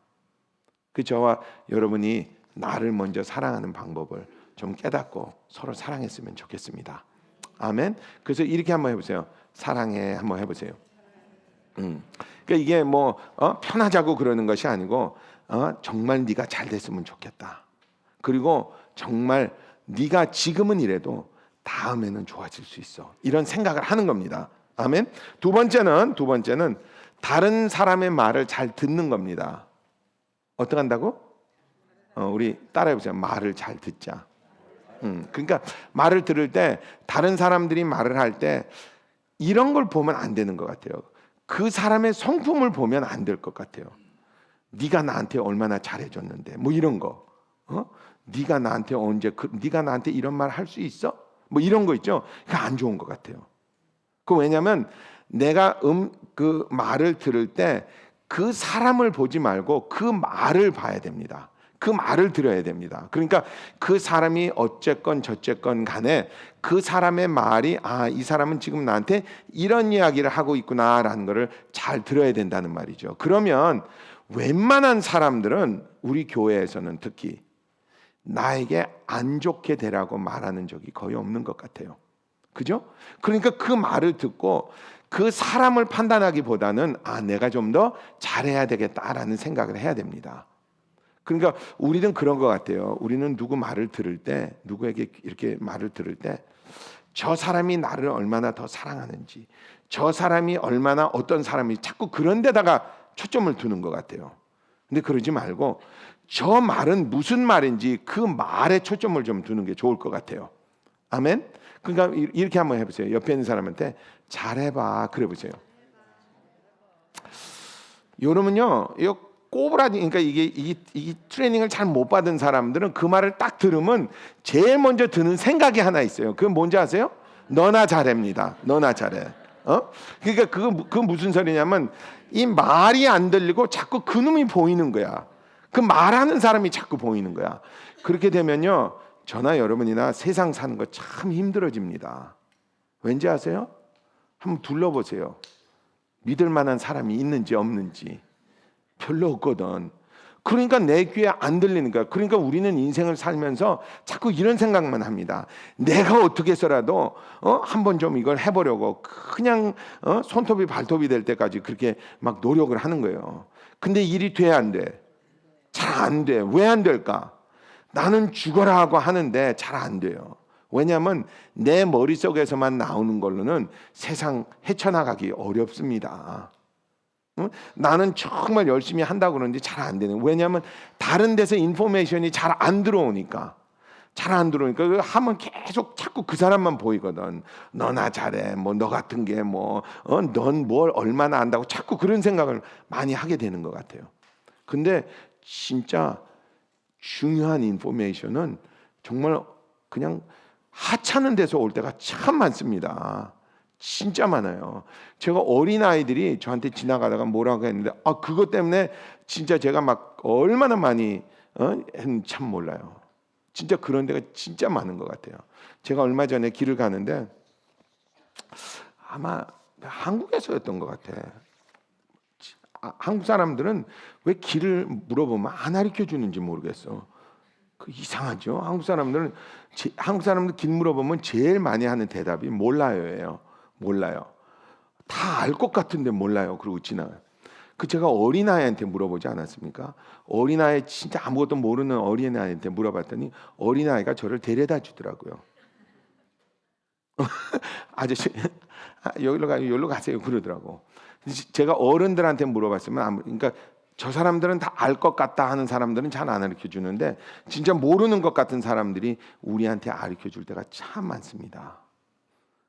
저와 여러분이 나를 먼저 사랑하는 방법을 좀 깨닫고 서로 사랑했으면 좋겠습니다. 아멘. 그래서 이렇게 한번 해보세요. 사랑해 한번 해보세요. 그러니까 이게 뭐 편하자고 그러는 것이 아니고 정말 네가 잘 됐으면 좋겠다. 그리고 정말 네가 지금은 이래도 다음에는 좋아질 수 있어. 이런 생각을 하는 겁니다. 아멘. 두 번째는 다른 사람의 말을 잘 듣는 겁니다. 어떻게 한다고? 우리 따라해보세요. 말을 잘 듣자. 그러니까 말을 들을 때 다른 사람들이 말을 할 때 이런 걸 보면 안 되는 것 같아요. 그 사람의 성품을 보면 안 될 것 같아요. 네가 나한테 얼마나 잘해줬는데 뭐 이런 거. 네가 나한테 네가 나한테 이런 말 할 수 있어? 뭐 이런 거 있죠. 그게 안 좋은 것 같아요. 왜냐하면 내가 그 말을 들을 때 그 사람을 보지 말고 그 말을 봐야 됩니다. 그 말을 들어야 됩니다. 그러니까 그 사람이 어쨌건 저쨌건 간에 그 사람의 말이 이 사람은 지금 나한테 이런 이야기를 하고 있구나라는 것을 잘 들어야 된다는 말이죠. 그러면 웬만한 사람들은 우리 교회에서는 특히 나에게 안 좋게 되라고 말하는 적이 거의 없는 것 같아요. 그죠? 그러니까 그 말을 듣고 그 사람을 판단하기보다는 내가 좀 더 잘해야 되겠다라는 생각을 해야 됩니다. 그러니까 우리는 그런 것 같아요. 우리는 누구 말을 들을 때, 누구에게 이렇게 말을 들을 때 저 사람이 나를 얼마나 더 사랑하는지, 저 사람이 얼마나 어떤 사람이 자꾸 그런 데다가 초점을 두는 것 같아요. 근데 그러지 말고 저 말은 무슨 말인지 그 말에 초점을 좀 두는 게 좋을 것 같아요. 아멘. 그러니까 이렇게 한번 해보세요. 옆에 있는 사람한테 잘해봐 그래 보세요. 여러분요, 이거 꼬부라지, 그러니까 이 트레이닝을 잘 못 받은 사람들은 그 말을 딱 들으면 제일 먼저 드는 생각이 하나 있어요. 그건 뭔지 아세요? 너나 잘해입니다. 너나 잘해. 그러니까 그 무슨 소리냐면 이 말이 안 들리고 자꾸 그놈이 보이는 거야. 그 말하는 사람이 자꾸 보이는 거야. 그렇게 되면요, 저나 여러분이나 세상 사는 거 참 힘들어집니다. 왠지 아세요? 한번 둘러보세요. 믿을 만한 사람이 있는지 없는지 별로 없거든. 그러니까 내 귀에 안 들리는 거야. 그러니까 우리는 인생을 살면서 자꾸 이런 생각만 합니다. 내가 어떻게 해서라도 한번 좀 이걸 해보려고 그냥 손톱이 발톱이 될 때까지 그렇게 막 노력을 하는 거예요. 근데 일이 돼 안 돼? 잘 안 돼. 왜 안 될까? 나는 죽어라 하고 하는데 잘 안 돼요. 왜냐하면 내 머릿속에서만 나오는 걸로는 세상 헤쳐나가기 어렵습니다. 나는 정말 열심히 한다고 그러는데 잘 안 되는. 왜냐하면 다른 데서 인포메이션이 잘 안 들어오니까. 그 하면 계속 자꾸 그 사람만 보이거든. 너나 잘해. 뭐 너 같은 게 뭐 넌 뭘 얼마나 안다고 자꾸 그런 생각을 많이 하게 되는 것 같아요. 근데 진짜 중요한 인포메이션은 정말 그냥 하찮은 데서 올 때가 참 많습니다. 진짜 많아요. 제가 어린아이들이 저한테 지나가다가 뭐라고 했는데 그것 때문에 진짜 제가 막 얼마나 많이 했는지 참 몰라요. 진짜 그런 데가 진짜 많은 것 같아요. 제가 얼마 전에 길을 가는데 아마 한국에서였던 것 같아. 한국 사람들은 왜 길을 물어보면 안 가르쳐 주는지 모르겠어. 이상하죠. 한국 사람들 길 물어보면 제일 많이 하는 대답이 몰라요예요. 몰라요. 다 알 것 같은데 몰라요. 그러고 지나가요. 제가 어린아이한테 물어보지 않았습니까? 어린아이 진짜 아무것도 모르는 어린아이한테 물어봤더니 어린아이가 저를 데려다 주더라고요. 아저씨 여기로 가세요 그러더라고. 제가 어른들한테 물어봤으면 그러니까 저 사람들은 다 알 것 같다 하는 사람들은 잘 안 가르쳐 주는데 진짜 모르는 것 같은 사람들이 우리한테 가르쳐 줄 때가 참 많습니다.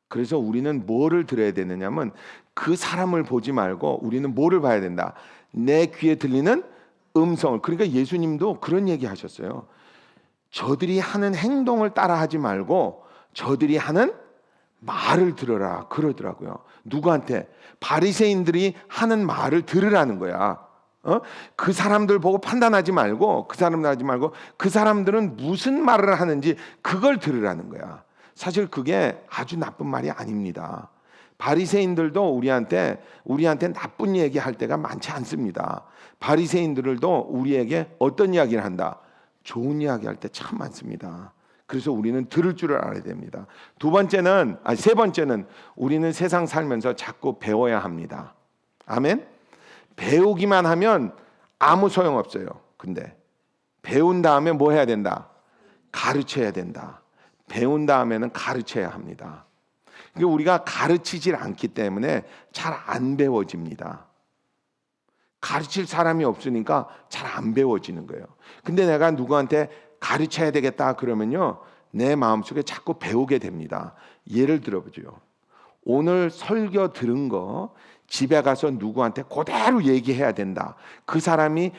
그래서 우리는 뭐를 들어야 되느냐면 그 사람을 보지 말고 우리는 뭐를 봐야 된다. 내 귀에 들리는 음성을. 그러니까 예수님도 그런 얘기 하셨어요. 저들이 하는 행동을 따라하지 말고 저들이 하는 말을 들어라 그러더라고요. 누구한테? 바리새인들이 하는 말을 들으라는 거야. 그 사람들 보고 판단하지 말고 그 사람들은 무슨 말을 하는지 그걸 들으라는 거야. 사실 그게 아주 나쁜 말이 아닙니다. 바리새인들도 우리한테 나쁜 얘기할 때가 많지 않습니다. 바리새인들도 우리에게 어떤 이야기를 한다? 좋은 이야기할 때 참 많습니다. 그래서 우리는 들을 줄을 알아야 됩니다. 세 번째는 우리는 세상 살면서 자꾸 배워야 합니다. 아멘. 배우기만 하면 아무 소용 없어요. 근데 배운 다음에 뭐 해야 된다? 가르쳐야 된다. 배운 다음에는 가르쳐야 합니다. 그러니까 우리가 가르치질 않기 때문에 잘 안 배워집니다. 가르칠 사람이 없으니까 잘 안 배워지는 거예요. 근데 내가 누구한테 가르쳐야 되겠다 그러면요, 내 마음속에 자꾸 배우게 됩니다. 예를 들어보죠. 오늘 설교 들은 거 집에 가서 누구한테 그대로 얘기해야 된다. 그 사람이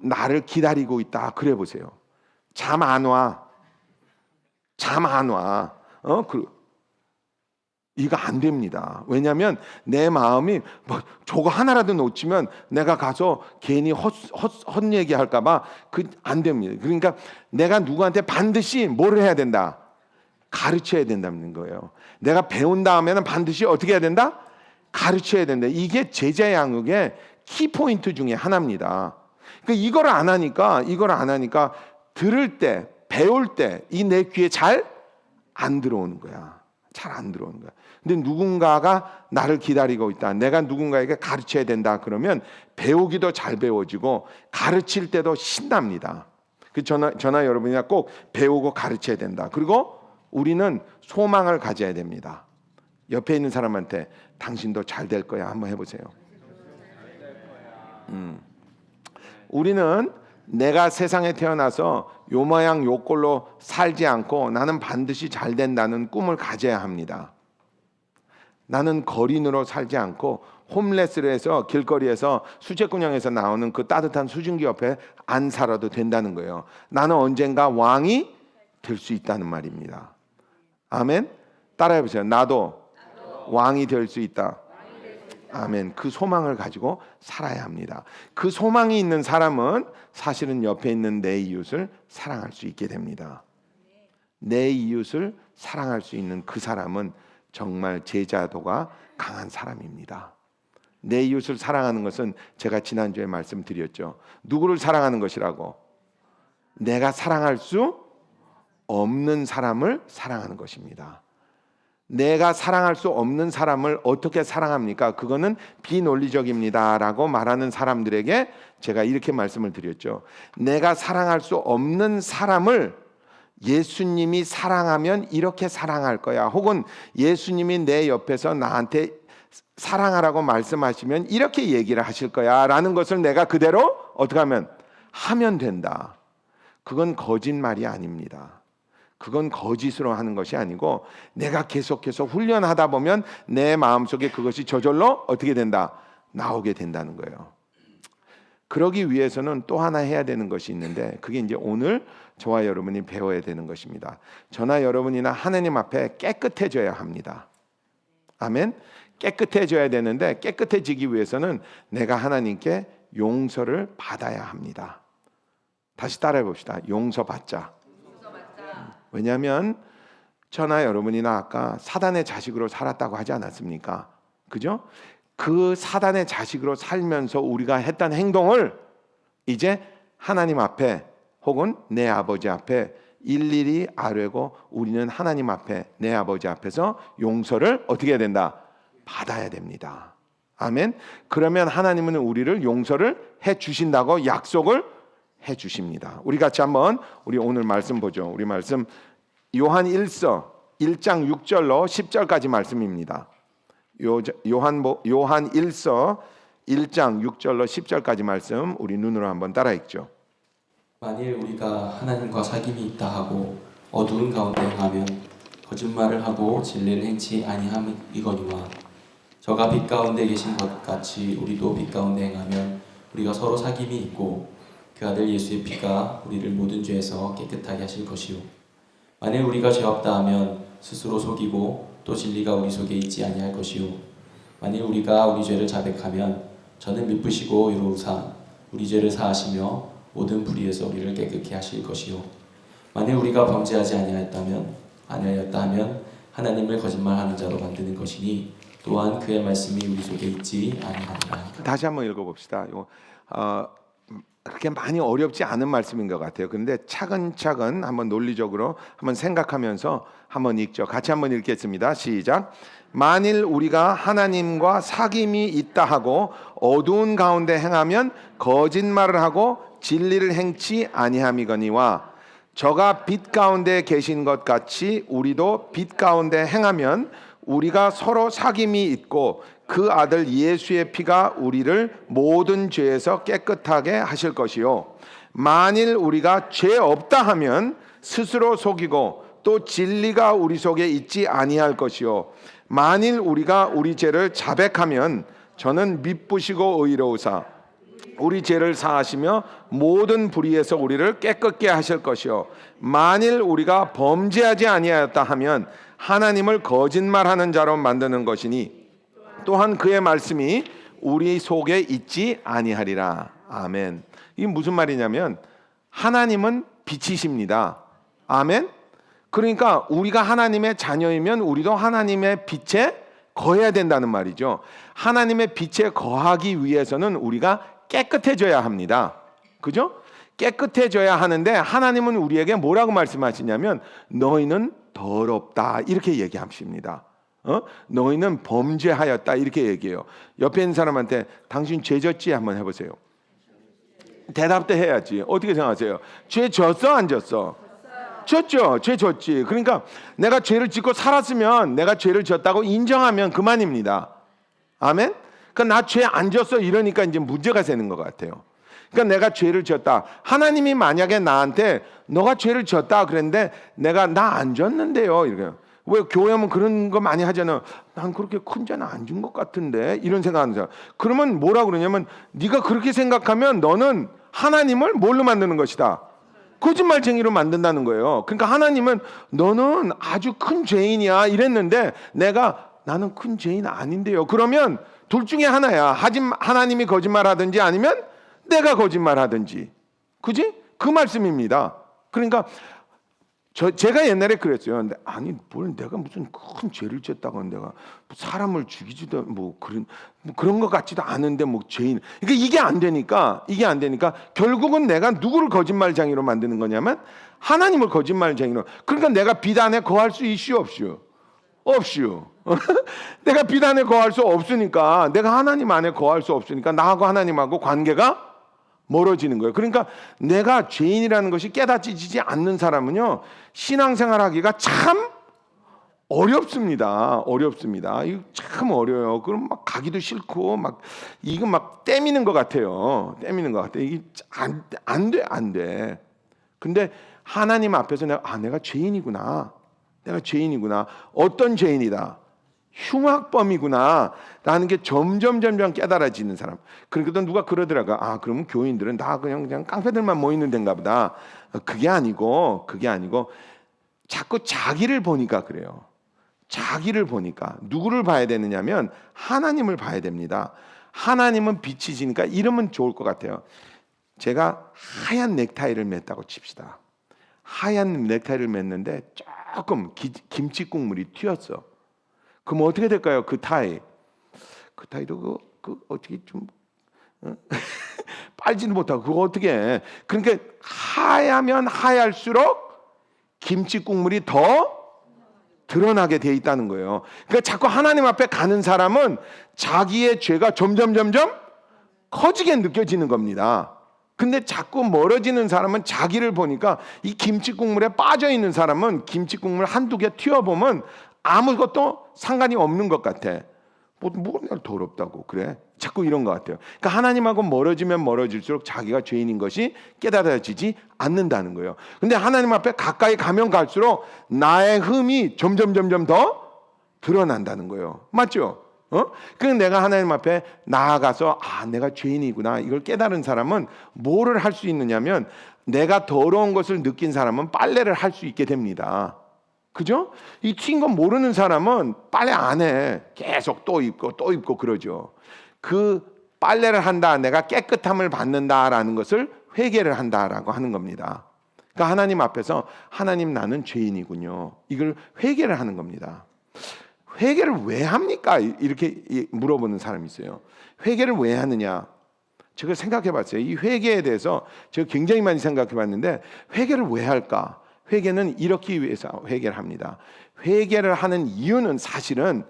나를 기다리고 있다. 그래 보세요. 잠 안 와. 이거 안 됩니다. 왜냐하면 내 마음이 저거 하나라도 놓치면 내가 가서 괜히 헛 얘기할까봐 안 됩니다. 그러니까 내가 누구한테 반드시 뭐를 해야 된다? 가르쳐야 된다는 거예요. 내가 배운 다음에는 반드시 어떻게 해야 된다? 가르쳐야 된다. 이게 제자 양육의 키포인트 중에 하나입니다. 그러니까 이걸 안 하니까 들을 때, 배울 때 이 내 귀에 잘 안 들어오는 거야. 잘 안 들어오는 거야. 근데 누군가가 나를 기다리고 있다. 내가 누군가에게 가르쳐야 된다. 그러면 배우기도 잘 배워지고 가르칠 때도 신납니다. 저나 여러분이나 꼭 배우고 가르쳐야 된다. 그리고 우리는 소망을 가져야 됩니다. 옆에 있는 사람한테 당신도 잘 될 거야 한번 해보세요. 우리는 내가 세상에 태어나서 요 모양 요 꼴로 살지 않고 나는 반드시 잘 된다는 꿈을 가져야 합니다. 나는 거린으로 살지 않고 홈레스로 해서 길거리에서 수제꾼형에서 나오는 그 따뜻한 수증기 옆에 안 살아도 된다는 거예요. 나는 언젠가 왕이 될 수 있다는 말입니다. 아멘. 따라해 보세요. 나도 왕이 될 수 있다. 아멘. 그 소망을 가지고 살아야 합니다. 그 소망이 있는 사람은 사실은 옆에 있는 내 이웃을 사랑할 수 있게 됩니다. 내 이웃을 사랑할 수 있는 그 사람은 정말 제자도가 강한 사람입니다. 내 이웃을 사랑하는 것은 제가 지난주에 말씀드렸죠. 누구를 사랑하는 것이라고? 내가 사랑할 수 없는 사람을 사랑하는 것입니다. 내가 사랑할 수 없는 사람을 어떻게 사랑합니까? 그거는 비논리적입니다 라고 말하는 사람들에게 제가 이렇게 말씀을 드렸죠. 내가 사랑할 수 없는 사람을 예수님이 사랑하면 이렇게 사랑할 거야. 혹은 예수님이 내 옆에서 나한테 사랑하라고 말씀하시면 이렇게 얘기를 하실 거야 라는 것을 내가 그대로 어떻게 하면 된다. 그건 거짓말이 아닙니다. 그건 거짓으로 하는 것이 아니고 내가 계속해서 훈련하다 보면 내 마음속에 그것이 저절로 어떻게 된다? 나오게 된다는 거예요. 그러기 위해서는 또 하나 해야 되는 것이 있는데 그게 이제 오늘 저와 여러분이 배워야 되는 것입니다. 저나 여러분이나 하나님 앞에 깨끗해져야 합니다. 아멘. 깨끗해져야 되는데 깨끗해지기 위해서는 내가 하나님께 용서를 받아야 합니다. 다시 따라해 봅시다. 용서받자. 왜냐하면 저나 여러분이나 아까 사단의 자식으로 살았다고 하지 않았습니까? 그죠? 그 사단의 자식으로 살면서 우리가 했던 행동을 이제 하나님 앞에 혹은 내 아버지 앞에 일일이 아뢰고 우리는 하나님 앞에 내 아버지 앞에서 용서를 어떻게 해야 된다? 받아야 됩니다. 아멘. 그러면 하나님은 우리를 용서를 해 주신다고 약속을 해 주십니다. 우리 같이 한번 우리 오늘 말씀 보죠. 우리 말씀 요한 1서 1장 6절로 10절까지 말씀입니다. 요한 1서 1장 6절로 10절까지 말씀 우리 눈으로 한번 따라 읽죠. 만일 우리가 하나님과 사귐이 있다 하고 어두운 가운데 행하면 거짓말을 하고 진리를 행치 아니함이거니와 저가 빛 가운데 계신 것 같이 우리도 빛 가운데 행하면 우리가 서로 사귐이 있고 그 아들 예수의 피가 우리를 모든 죄에서 깨끗하게 하실 것이요 만일 우리가 죄 없다 하면 스스로 속이고 또 진리가 우리 속에 있지 아니할 것이요 만일 우리가 우리 죄를 자백하면 저는 미쁘시고 의로우사 우리 죄를 사하시며 모든 불의에서 우리를 깨끗게 하실 것이요 만일 우리가 범죄하지 아니하였다 하면 하나님을 거짓말하는 자로 만드는 것이니 또한 그의 말씀이 우리 속에 있지 아니하리라. 다시 한번 읽어봅시다. 그렇게 많이 어렵지 않은 말씀인 것 같아요. 그런데 차근차근 한번 논리적으로 한번 생각하면서 한번 읽죠. 같이 한번 읽겠습니다. 시작. 만일 우리가 하나님과 사귐이 있다 하고 어두운 가운데 행하면 거짓말을 하고 진리를 행치 아니함이거니와 저가 빛 가운데 계신 것 같이 우리도 빛 가운데 행하면 우리가 서로 사귐이 있고 그 아들 예수의 피가 우리를 모든 죄에서 깨끗하게 하실 것이요 만일 우리가 죄 없다 하면 스스로 속이고 또 진리가 우리 속에 있지 아니할 것이요 만일 우리가 우리 죄를 자백하면 저는 미쁘시고 의로우사 우리 죄를 사하시며 모든 불의에서 우리를 깨끗게 하실 것이요 만일 우리가 범죄하지 아니하였다 하면 하나님을 거짓말하는 자로 만드는 것이니 또한 그의 말씀이 우리 속에 있지 아니하리라. 아멘. 이게 무슨 말이냐면 하나님은 빛이십니다. 아멘. 그러니까 우리가 하나님의 자녀이면 우리도 하나님의 빛에 거해야 된다는 말이죠. 하나님의 빛에 거하기 위해서는 우리가 깨끗해져야 합니다. 그죠? 깨끗해져야 하는데 하나님은 우리에게 뭐라고 말씀하시냐면 너희는 더럽다 이렇게 얘기하십니다. 너희는 범죄하였다 이렇게 얘기해요. 옆에 있는 사람한테 당신 죄 졌지 한번 해보세요. 대답도 해야지. 어떻게 생각하세요? 죄 졌어 안 졌어? 졌죠. 죄 졌지. 그러니까 내가 죄를 짓고 살았으면 내가 죄를 졌다고 인정하면 그만입니다. 아멘? 그러니까 나 죄 안 졌어 이러니까 이제 문제가 되는 것 같아요. 그러니까 내가 죄를 졌다. 하나님이 만약에 나한테 너가 죄를 졌다 그랬는데 내가 나 안 졌는데요. 이래요. 왜 교회 오면 그런 거 많이 하잖아요. 난 그렇게 큰 죄는 안 진 것 같은데 이런 생각하는 사람. 그러면 뭐라 그러냐면 네가 그렇게 생각하면 너는 하나님을 뭘로 만드는 것이다. 거짓말쟁이로 만든다는 거예요. 그러니까 하나님은 너는 아주 큰 죄인이야 이랬는데 나는 큰 죄인 아닌데요. 그러면 둘 중에 하나야. 하나님이 거짓말하든지 아니면 내가 거짓말하든지. 그지? 그 말씀입니다. 그러니까 제가 옛날에 그랬어요. 근데 아니 뭘 내가 무슨 큰 죄를 졌다고 내가 사람을 죽이지도 그런 것 같지도 않은데 죄인. 그러니까 이게 안 되니까 결국은 내가 누구를 거짓말쟁이로 만드는 거냐면 하나님을 거짓말쟁이로. 그러니까 내가 비단에 거할 수 있슈 없슈? 없슈. 내가 비단에 거할 수 없으니까 내가 하나님 안에 거할 수 없으니까 나하고 하나님하고 관계가 멀어지는 거예요. 그러니까 내가 죄인이라는 것이 깨닫지지 않는 사람은요 신앙생활하기가 참 어렵습니다. 이거 참 어려워요. 그럼 막 가기도 싫고 이거 떼미는 것 같아요. 이게 안 돼. 근데 하나님 앞에서 내가 죄인이구나. 어떤 죄인이다. 흉악범이구나 라는 게 점점 깨달아지는 사람. 그러니까 누가 그러더라고요. 그러면 교인들은 다 그냥 깡패들만 모이는 데인가 보다. 그게 아니고 자꾸 자기를 보니까 그래요. 자기를 보니까 누구를 봐야 되느냐면 하나님을 봐야 됩니다. 하나님은 빛이시니까 이러면 좋을 것 같아요. 제가 하얀 넥타이를 맸다고 칩시다. 하얀 넥타이를 맸는데 조금 김치 국물이 튀었어. 그럼 어떻게 될까요? 그 타이도 어떻게 좀 빨지도 못하고 그거 어떻게 해? 그러니까 하야면 하얄수록 김치 국물이 더 드러나게 돼 있다는 거예요. 그러니까 자꾸 하나님 앞에 가는 사람은 자기의 죄가 점점 커지게 느껴지는 겁니다. 근데 자꾸 멀어지는 사람은 자기를 보니까 이 김치 국물에 빠져 있는 사람은 김치 국물 한두 개 튀어보면 아무것도 상관이 없는 것 같아. 뭐가 더럽다고 그래? 자꾸 이런 것 같아요. 그러니까 하나님하고 멀어지면 멀어질수록 자기가 죄인인 것이 깨달아지지 않는다는 거예요. 근데 하나님 앞에 가까이 가면 갈수록 나의 흠이 점점 더 드러난다는 거예요. 맞죠? 그럼 내가 하나님 앞에 나아가서 내가 죄인이구나 이걸 깨달은 사람은 뭐를 할 수 있느냐면 내가 더러운 것을 느낀 사람은 빨래를 할 수 있게 됩니다. 그죠? 이 튄 거 모르는 사람은 빨래 안 해. 계속 또 입고 그러죠. 그 빨래를 한다, 내가 깨끗함을 받는다라는 것을 회개를 한다라고 하는 겁니다. 그러니까 하나님 앞에서 하나님 나는 죄인이군요. 이걸 회개를 하는 겁니다. 회개를 왜 합니까? 이렇게 물어보는 사람이 있어요. 회개를 왜 하느냐? 제가 생각해 봤어요. 이 회개에 대해서 제가 굉장히 많이 생각해 봤는데 회개를 왜 할까? 회개는 이렇게 위해서 회개를 합니다. 회개를 하는 이유는 사실은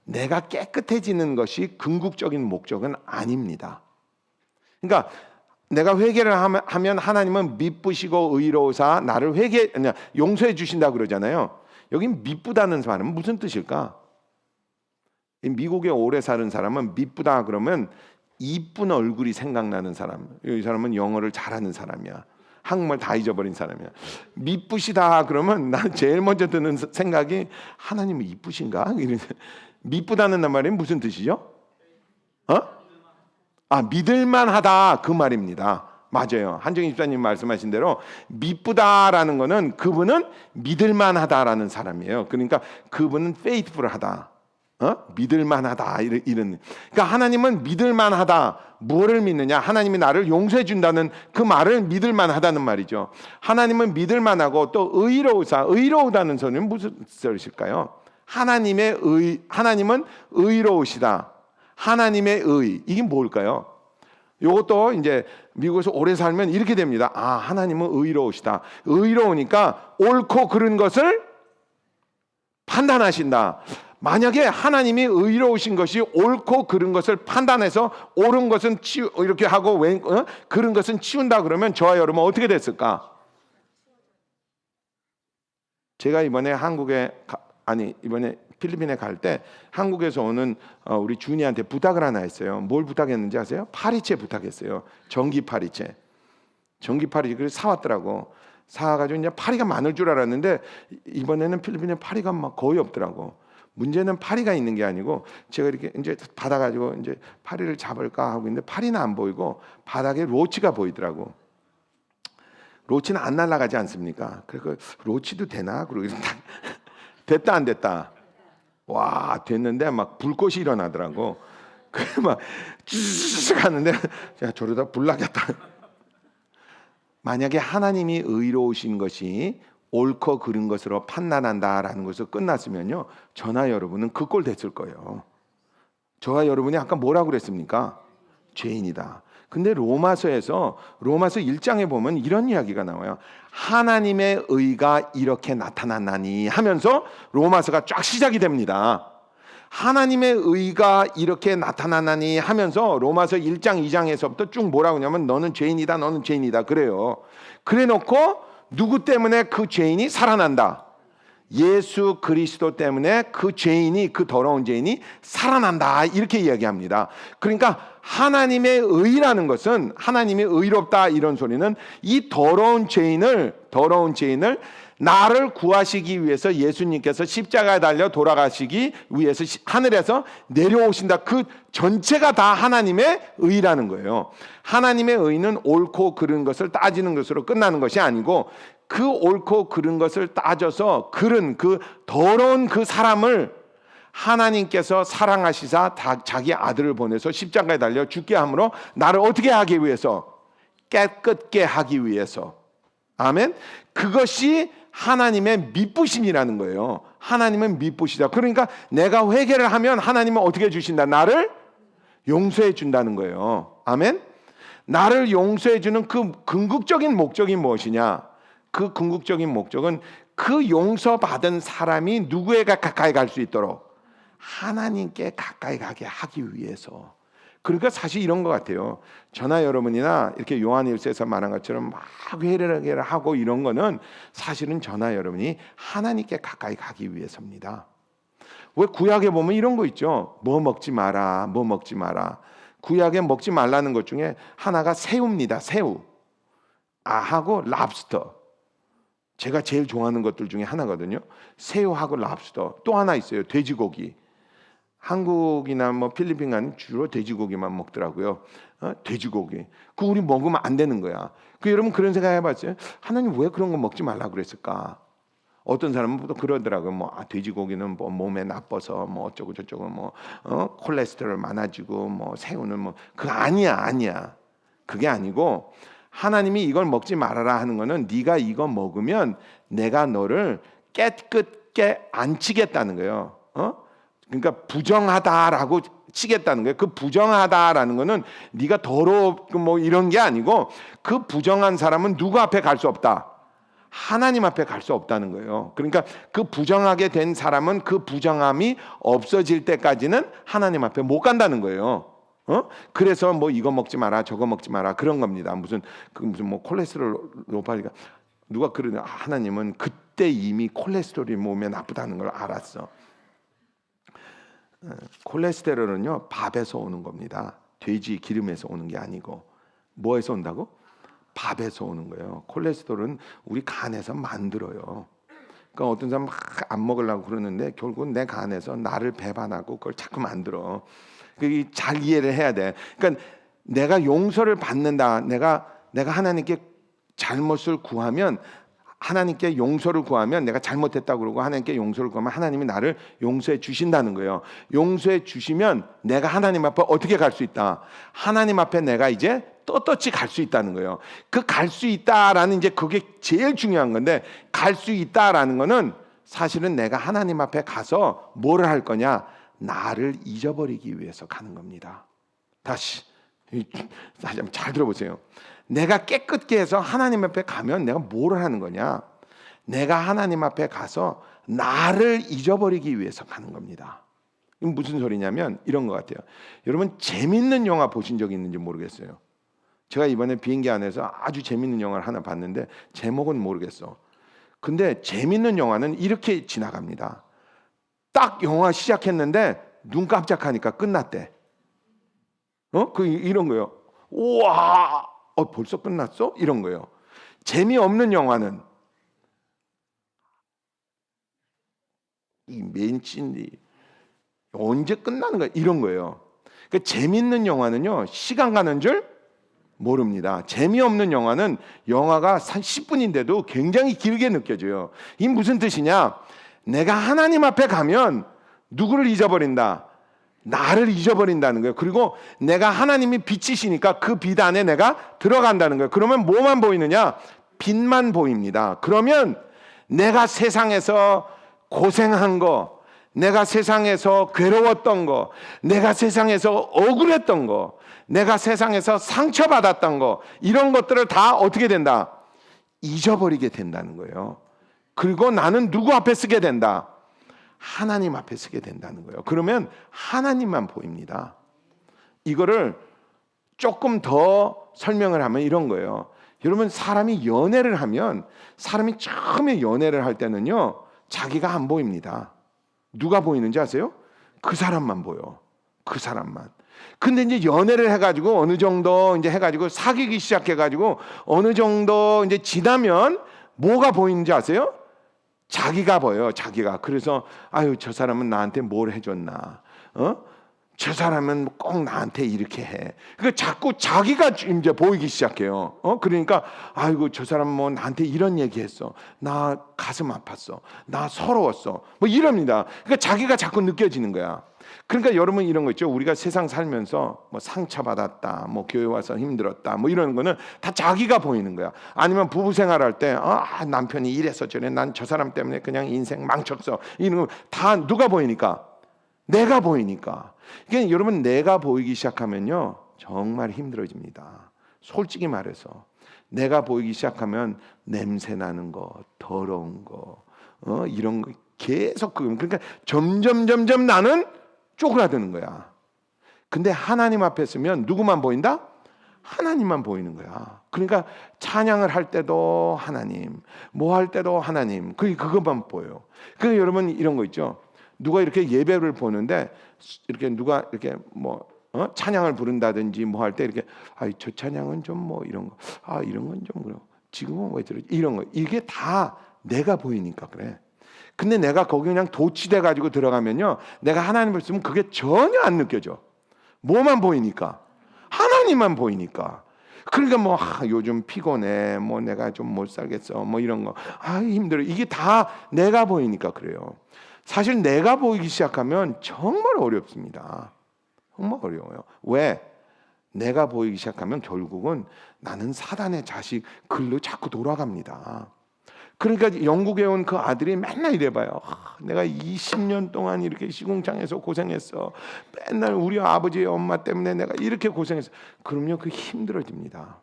내가 깨끗해지는 것이 궁극적인 목적은 아닙니다. 그러니까 내가 회개를 하면 하나님은 미쁘시고 의로우사 나를 용서해 주신다 그러잖아요. 여기 미쁘다는 말은 무슨 뜻일까? 미국에 오래 사는 사람은 미쁘다 그러면 이쁜 얼굴이 생각나는 사람. 이 사람은 영어를 잘하는 사람이야. 한국말 다 잊어버린 사람이야. 미쁘시다 그러면 난 제일 먼저 드는 생각이 하나님은 이쁘신가? 미쁘다는 말이 무슨 뜻이죠? 믿을만하다 그 말입니다. 맞아요. 한정희 집사님 말씀하신 대로 미쁘다라는 거는 그분은 믿을만하다라는 사람이에요. 그러니까 그분은 faithful하다. 믿을만하다 이런. 그러니까 하나님은 믿을만하다. 무엇을 믿느냐? 하나님이 나를 용서해 준다는 그 말을 믿을만하다는 말이죠. 하나님은 믿을만하고 또 의로우다는 소리는 무슨 뜻일까요? 하나님은 의로우시다. 하나님의 의 이게 뭘까요? 이것도 이제 미국에서 오래 살면 이렇게 됩니다. 하나님은 의로우시다. 의로우니까 옳고 그른 것을 판단하신다. 만약에 하나님이 의로우신 것이 옳고 그른 것을 판단해서 옳은 것은 이렇게 하고 그른 것은 치운다 그러면 저와 여러분 어떻게 됐을까? 제가 이번에 이번에 필리핀에 갈 때 한국에서 오는 우리 준이한테 부탁을 하나 했어요. 뭘 부탁했는지 아세요? 파리채 부탁했어요. 전기 파리채. 그래서 사왔더라고. 사가지고 이제 파리가 많을 줄 알았는데 이번에는 필리핀에 파리가 막 거의 없더라고. 문제는 파리가 있는 게 아니고 제가 이렇게 이제 받아가지고 이제 파리를 잡을까 하고 있는데 파리는 안 보이고 바닥에 로치가 보이더라고. 로치는 안 날아가지 않습니까? 그래서 로치도 되나? 그러고 됐다 안 됐다. 와 됐는데 막 불꽃이 일어나더라고. 그래 막 쭉 가는데 제가 저러다 불 나겠다. 만약에 하나님이 의로우신 것이 옳고 그른 것으로 판단한다라는 것으로 끝났으면요, 저나 여러분은 그 꼴 됐을 거예요. 저와 여러분이 아까 뭐라고 그랬습니까? 죄인이다. 근데 로마서 1장에 보면 이런 이야기가 나와요. 하나님의 의가 이렇게 나타났나니 하면서 로마서가 쫙 시작이 됩니다. 하나님의 의가 이렇게 나타나나니 하면서 로마서 1장 2장에서부터 쭉 뭐라고 하냐면 너는 죄인이다, 너는 죄인이다 그래요. 그래 놓고 누구 때문에 그 죄인이 살아난다? 예수 그리스도 때문에 그 죄인이, 그 더러운 죄인이 살아난다 이렇게 이야기합니다. 그러니까 하나님의 의라는 것은, 하나님이 의롭다 이런 소리는 이 더러운 죄인을 나를 구하시기 위해서 예수님께서 십자가에 달려 돌아가시기 위해서 하늘에서 내려오신다. 그 전체가 다 하나님의 의라는 거예요. 하나님의 의는 옳고 그른 것을 따지는 것으로 끝나는 것이 아니고 그 옳고 그른 것을 따져서 그른 그 더러운 그 사람을 하나님께서 사랑하시사 자기 아들을 보내서 십자가에 달려 죽게 함으로 나를 어떻게 하기 위해서? 깨끗게 하기 위해서. 아멘. 그것이 하나님의 미쁘심이라는 거예요. 하나님은 미쁘시다. 그러니까 내가 회개를 하면 하나님은 어떻게 해주신다? 나를 용서해 준다는 거예요. 아멘. 나를 용서해 주는 그 궁극적인 목적이 무엇이냐? 그 궁극적인 목적은 그 용서받은 사람이 누구에게 가까이 갈 수 있도록 하나님께 가까이 가게 하기 위해서. 그러니까 사실 이런 것 같아요. 저나 여러분이나 이렇게 요한일서에서 말한 것처럼 막 회개를 하고 이런 거는 사실은 저나 여러분이 하나님께 가까이 가기 위해서입니다. 왜 구약에 보면 이런 거 있죠. 뭐 먹지 마라, 뭐 먹지 마라. 구약에 먹지 말라는 것 중에 하나가 새우입니다. 새우. 하고 랍스터. 제가 제일 좋아하는 것들 중에 하나거든요. 새우하고 랍스터. 또 하나 있어요. 돼지고기. 한국이나 뭐 필리핀 가는 주로 돼지고기만 먹더라고요. 돼지고기. 그거 우리 먹으면 안 되는 거야. 여러분 그런 생각 해봤어요? 하나님 왜 그런 거 먹지 말라고 그랬을까? 어떤 사람은 또 그러더라고요. 돼지고기는 뭐 몸에 나빠서 뭐 어쩌고 저쩌고 콜레스테롤 많아지고 새우는 그거 아니야. 그게 아니고 하나님이 이걸 먹지 말아라 하는 거는 네가 이거 먹으면 내가 너를 깨끗게 안 치겠다는 거예요. 그러니까 부정하다라고 치겠다는 거예요. 그 부정하다라는 거는 네가 더럽고 이런 게 아니고 그 부정한 사람은 누구 앞에 갈 수 없다. 하나님 앞에 갈 수 없다는 거예요. 그러니까 그 부정하게 된 사람은 그 부정함이 없어질 때까지는 하나님 앞에 못 간다는 거예요. 그래서 이거 먹지 마라, 저거 먹지 마라 그런 겁니다. 무슨 콜레스테롤 높아지니까 누가 그러냐? 하나님은 그때 이미 콜레스테롤이 몸에 나쁘다는 걸 알았어. 콜레스테롤은요 밥에서 오는 겁니다. 돼지 기름에서 오는 게 아니고 뭐에서 온다고? 밥에서 오는 거예요. 콜레스테롤은 우리 간에서 만들어요. 그러니까 어떤 사람 막 안 먹으려고 그러는데 결국은 내 간에서 나를 배반하고 그걸 자꾸 만들어. 그게 잘 이해를 해야 돼. 그러니까 내가 용서를 받는다. 내가 하나님께 잘못을 구하면 하나님께 용서를 구하면 내가 잘못했다고 그러고 하나님께 용서를 구하면 하나님이 나를 용서해 주신다는 거예요. 용서해 주시면 내가 하나님 앞에 어떻게 갈 수 있다? 하나님 앞에 내가 이제 떳떳이 갈 수 있다는 거예요. 그 갈 수 있다라는 이제 그게 제일 중요한 건데 갈 수 있다라는 거는 사실은 내가 하나님 앞에 가서 뭐를 할 거냐? 나를 잊어버리기 위해서 가는 겁니다. 다시 한번 잘 들어보세요. 내가 깨끗게 해서 하나님 앞에 가면 내가 뭘 하는 거냐? 내가 하나님 앞에 가서 나를 잊어버리기 위해서 가는 겁니다. 이건 무슨 소리냐면 이런 것 같아요. 여러분 재밌는 영화 보신 적 있는지 모르겠어요. 제가 이번에 비행기 안에서 아주 재밌는 영화를 하나 봤는데 제목은 모르겠어. 근데 재밌는 영화는 이렇게 지나갑니다. 딱 영화 시작했는데 눈 깜짝하니까 끝났대. 이런 거예요. 우와, 벌써 끝났어? 이런 거예요. 재미없는 영화는 이 맨찐이 언제 끝나는 거야? 이런 거예요. 그러니까 재밌는 영화는요, 시간 가는 줄 모릅니다. 재미없는 영화는 영화가 한 10분인데도 굉장히 길게 느껴져요. 이 무슨 뜻이냐? 내가 하나님 앞에 가면 누구를 잊어버린다? 나를 잊어버린다는 거예요. 그리고 내가 하나님이 빛이시니까 그 빛 안에 내가 들어간다는 거예요. 그러면 뭐만 보이느냐? 빛만 보입니다. 그러면 내가 세상에서 고생한 거, 내가 세상에서 괴로웠던 거, 내가 세상에서 억울했던 거, 내가 세상에서 상처받았던 거, 이런 것들을 다 어떻게 된다? 잊어버리게 된다는 거예요. 그리고 나는 누구 앞에 쓰게 된다? 하나님 앞에 쓰게 된다는 거예요. 그러면 하나님만 보입니다. 이거를 조금 더 설명을 하면 이런 거예요. 여러분, 사람이 연애를 하면, 사람이 처음에 연애를 할 때는요, 자기가 안 보입니다. 누가 보이는지 아세요? 그 사람만 보여. 그 사람만. 근데 이제 연애를 해가지고 어느 정도 이제 해가지고 사귀기 시작해가지고 어느 정도 이제 지나면 뭐가 보이는지 아세요? 자기가 보여요. 자기가. 그래서 아유, 저 사람은 나한테 뭘 해줬나? 저 사람은 꼭 나한테 이렇게 해. 그러니까 자꾸 자기가 이제 보이기 시작해요. 그러니까 아이고, 저 사람 뭐 나한테 이런 얘기했어. 나 가슴 아팠어. 나 서러웠어. 뭐 이럽니다. 그러니까 자기가 자꾸 느껴지는 거야. 그러니까 여러분, 이런 거 있죠. 우리가 세상 살면서 뭐 상처받았다, 뭐 교회 와서 힘들었다, 뭐 이런 거는 다 자기가 보이는 거야. 아니면 부부 생활할 때 남편이 이래서 저래, 난 저 사람 때문에 그냥 인생 망쳤어, 이런 거 다 누가 보이니까? 내가 보이니까. 그러니까 여러분, 내가 보이기 시작하면요, 정말 힘들어집니다. 솔직히 말해서 내가 보이기 시작하면 냄새 나는 거, 더러운 거, 이런 거 계속 그러니까 점점 나는 쪼그라드는 거야. 근데 하나님 앞에 서면 누구만 보인다? 하나님만 보이는 거야. 그러니까 찬양을 할 때도 하나님, 뭐 할 때도 하나님, 그것만 보여요. 그러니까 여러분, 이런 거 있죠. 누가 이렇게 예배를 보는데 이렇게 누가 이렇게 뭐 찬양을 부른다든지 뭐 할 때 이렇게 저 찬양은 좀 뭐 이런 거, 이런 건 좀 그래요. 지금은 왜 저러지? 이런 거, 이게 다 내가 보이니까 그래. 근데 내가 거기 그냥 도취돼 가지고 들어가면요, 내가 하나님을 쓰면 그게 전혀 안 느껴져. 뭐만 보이니까? 하나님만 보이니까. 그러니까 뭐 요즘 피곤해, 뭐 내가 좀 못 살겠어, 뭐 이런 거, 힘들어. 이게 다 내가 보이니까 그래요. 사실 내가 보이기 시작하면 정말 어렵습니다. 정말 어려워요. 왜? 내가 보이기 시작하면 결국은 나는 사단의 자식 글로 자꾸 돌아갑니다. 그러니까 영국에 온 그 아들이 맨날 이래봐요. 내가 20년 동안 이렇게 시궁창에서 고생했어. 맨날 우리 아버지 엄마 때문에 내가 이렇게 고생했어. 그럼요, 그 힘들어집니다.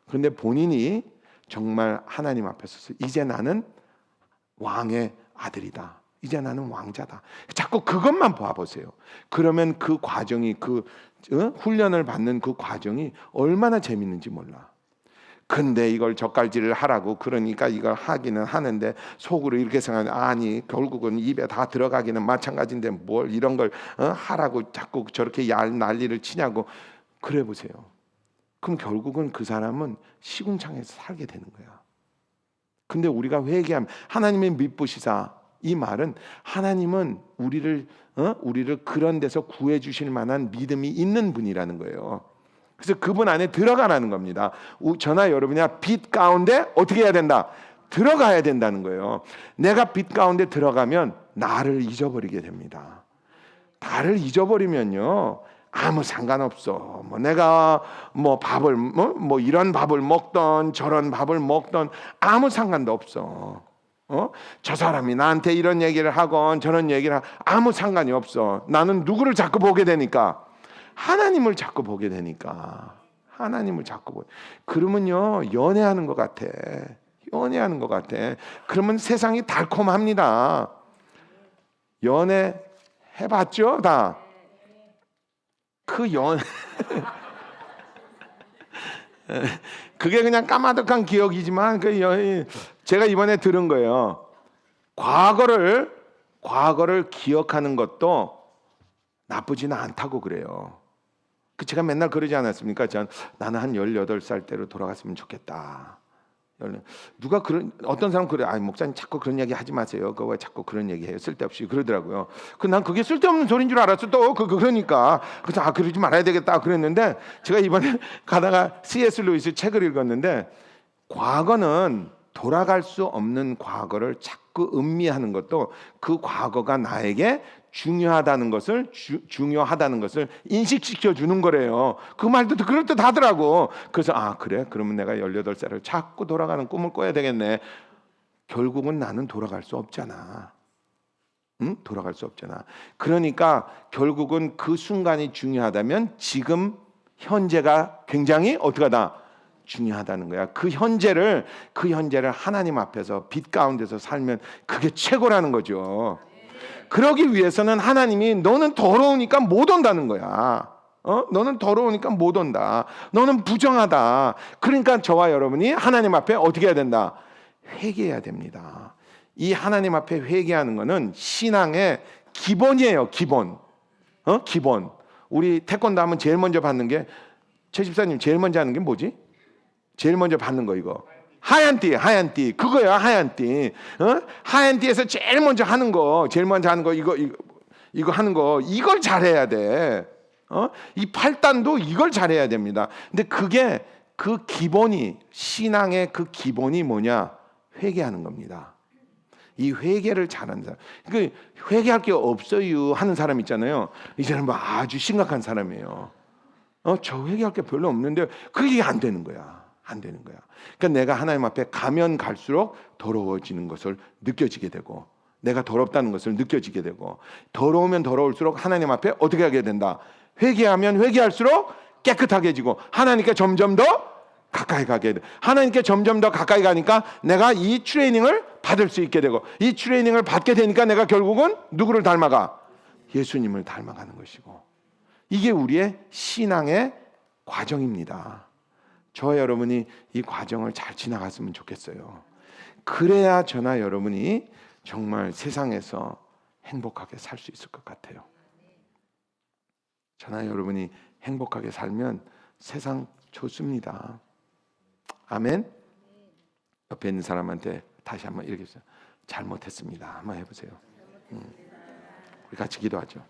그런데 본인이 정말 하나님 앞에 서서 이제 나는 왕의 아들이다, 이제 나는 왕자다, 자꾸 그것만 봐보세요. 그러면 그 과정이, 훈련을 받는 그 과정이 얼마나 재밌는지 몰라. 근데 이걸 젓갈질을 하라고 그러니까 이걸 하기는 하는데 속으로 이렇게 생각하면 아니, 결국은 입에 다 들어가기는 마찬가지인데 뭘 이런 걸 하라고 자꾸 저렇게 난리를 치냐고. 그래 보세요. 그럼 결국은 그 사람은 시궁창에서 살게 되는 거야. 근데 우리가 회개하면 하나님의 미쁘시사, 이 말은 하나님은 우리를 그런 데서 구해 주실 만한 믿음이 있는 분이라는 거예요. 그래서 그분 안에 들어가라는 겁니다. 저나 여러분이 빛 가운데 어떻게 해야 된다? 들어가야 된다는 거예요. 내가 빛 가운데 들어가면 나를 잊어버리게 됩니다. 나를 잊어버리면요, 아무 상관없어. 뭐 내가 뭐 밥을 뭐 이런 밥을 먹던 저런 밥을 먹던 아무 상관도 없어. 저 사람이 나한테 이런 얘기를 하건 저런 얘기를 아무 상관이 없어. 나는 누구를 자꾸 보게 되니까? 하나님을 자꾸 보게 되니까. 하나님을 자꾸 보게. 그러면요, 연애하는 것 같아. 연애하는 것 같아. 그러면 세상이 달콤합니다. 연애 해봤죠, 다? 그 그게 그냥 까마득한 기억이지만 제가 이번에 들은 거예요. 과거를 기억하는 것도 나쁘지는 않다고 그래요. 제가 맨날 그러지 않았습니까? 나는 한 18살 때로 돌아갔으면 좋겠다. 누가 어떤 사람 그래, 목사님 자꾸 그런 얘기 하지 마세요. 그거 왜 자꾸 그런 얘기해요? 쓸데없이 그러더라고요. 난 그게 쓸데없는 소리인 줄 알았어. 또 그러니까 그래서 그러지 말아야 되겠다 그랬는데, 제가 이번에 가다가 C.S. 루이스 책을 읽었는데, 과거는 돌아갈 수 없는 과거를 자꾸 음미하는 것도 그 과거가 나에게 중요하다는 것을 인식시켜 주는 거래요. 그 말도 그럴듯하더라고. 그래서 그래? 그러면 내가 18살을 자꾸 돌아가는 꿈을 꿔야 되겠네. 결국은 나는 돌아갈 수 없잖아. 응? 돌아갈 수 없잖아. 그러니까 결국은 그 순간이 중요하다면 지금 현재가 굉장히 어떡하다? 중요하다는 거야. 그 현재를 하나님 앞에서 빛 가운데서 살면 그게 최고라는 거죠. 그러기 위해서는 하나님이 너는 더러우니까 못 온다는 거야. 너는 더러우니까 못 온다. 너는 부정하다. 그러니까 저와 여러분이 하나님 앞에 어떻게 해야 된다? 회개해야 됩니다. 이 하나님 앞에 회개하는 거는 신앙의 기본이에요. 기본. 기본. 우리 태권도 하면 제일 먼저 받는 게, 최 집사님 제일 먼저 하는 게 뭐지? 제일 먼저 받는 거 이거. 하얀 띠 그거야. 하얀 띠. 하얀 띠에서 제일 먼저 하는 거 이거 하는 거, 이걸 잘해야 돼. 이 8단도 이걸 잘해야 됩니다. 근데 그게 그 기본이, 신앙의 그 기본이 뭐냐? 회개하는 겁니다. 이 회개를 잘하는 사람, 회개할 게 없어요 하는 사람 있잖아요. 이 사람은 아주 심각한 사람이에요. 저 회개할 게 별로 없는데 그게 안 되는 거야. 안 되는 거야. 그러니까 내가 하나님 앞에 가면 갈수록 더러워지는 것을 느껴지게 되고, 내가 더럽다는 것을 느껴지게 되고, 더러우면 더러울수록 하나님 앞에 어떻게 하게 된다? 회개하면 회개할수록 깨끗하게지고, 하나님께 점점 더 가까이 가게 돼. 하나님께 점점 더 가까이 가니까 내가 이 트레이닝을 받을 수 있게 되고, 이 트레이닝을 받게 되니까 내가 결국은 누구를 닮아가? 예수님을 닮아가는 것이고, 이게 우리의 신앙의 과정입니다. 저와 여러분이 이 과정을 잘 지나갔으면 좋겠어요. 그래야 저나 여러분이 정말 세상에서 행복하게 살 수 있을 것 같아요. 저나 여러분이 행복하게 살면 세상 좋습니다. 아멘. 옆에 있는 사람한테 다시 한번 이렇게 해서 잘못했습니다 한번 해보세요. 우리 같이 기도하죠.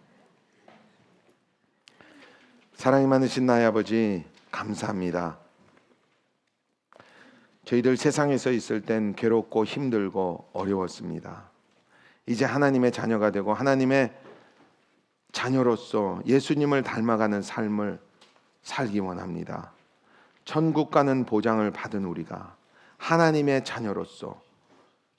사랑이 많으신 나의 아버지, 감사합니다. 저희들 세상에서 있을 땐 괴롭고 힘들고 어려웠습니다. 이제 하나님의 자녀가 되고 하나님의 자녀로서 예수님을 닮아가는 삶을 살기 원합니다. 천국 가는 보장을 받은 우리가 하나님의 자녀로서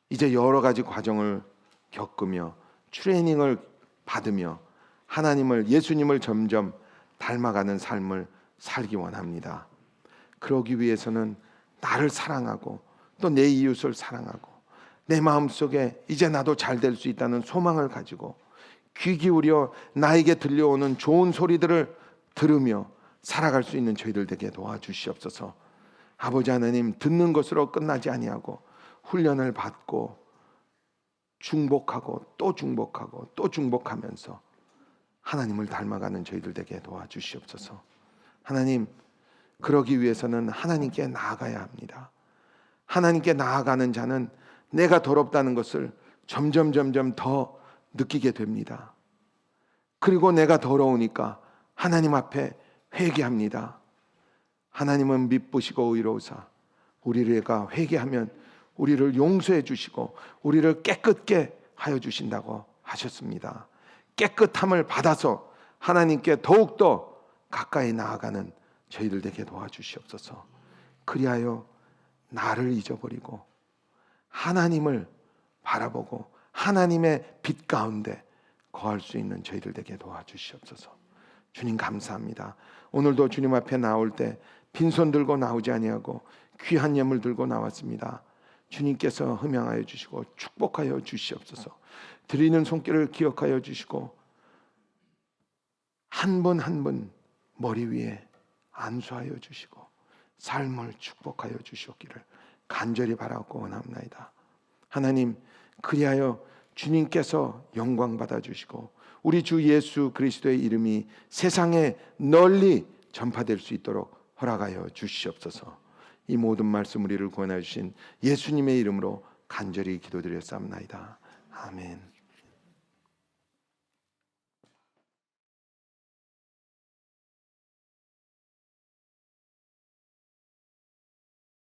이제 여러 가지 과정을 겪으며 트레이닝을 받으며 하나님을, 예수님을 점점 닮아가는 삶을 살기 원합니다. 그러기 위해서는 나를 사랑하고 또 내 이웃을 사랑하고 내 마음속에 이제 나도 잘 될 수 있다는 소망을 가지고 귀 기울여 나에게 들려오는 좋은 소리들을 들으며 살아갈 수 있는 저희들 되게 도와주시옵소서. 아버지 하나님, 듣는 것으로 끝나지 아니하고 훈련을 받고 중복하고 또 중복하고 또 중복하면서 하나님을 닮아가는 저희들 되게 도와주시옵소서. 하나님, 그러기 위해서는 하나님께 나아가야 합니다. 하나님께 나아가는 자는 내가 더럽다는 것을 점점 더 느끼게 됩니다. 그리고 내가 더러우니까 하나님 앞에 회개합니다. 하나님은 미쁘시고 의로우사 우리가 회개하면 우리를 용서해 주시고 우리를 깨끗게 하여 주신다고 하셨습니다. 깨끗함을 받아서 하나님께 더욱더 가까이 나아가는 저희들 되게 도와주시옵소서. 그리하여 나를 잊어버리고 하나님을 바라보고 하나님의 빛 가운데 거할 수 있는 저희들 되게 도와주시옵소서. 주님 감사합니다. 오늘도 주님 앞에 나올 때 빈손 들고 나오지 아니하고 귀한 예물 들고 나왔습니다. 주님께서 흠양하여 주시고 축복하여 주시옵소서. 드리는 손길을 기억하여 주시고 한 분 한 분 머리 위에 안수하여 주시고 삶을 축복하여 주시옵기를 간절히 바라고 원합나이다. 하나님, 그리하여 주님께서 영광 받아 주시고 우리 주 예수 그리스도의 이름이 세상에 널리 전파될 수 있도록 허락하여 주시옵소서. 이 모든 말씀 우리를 구원해 주신 예수님의 이름으로 간절히 기도드렸사옵나이다. 아멘.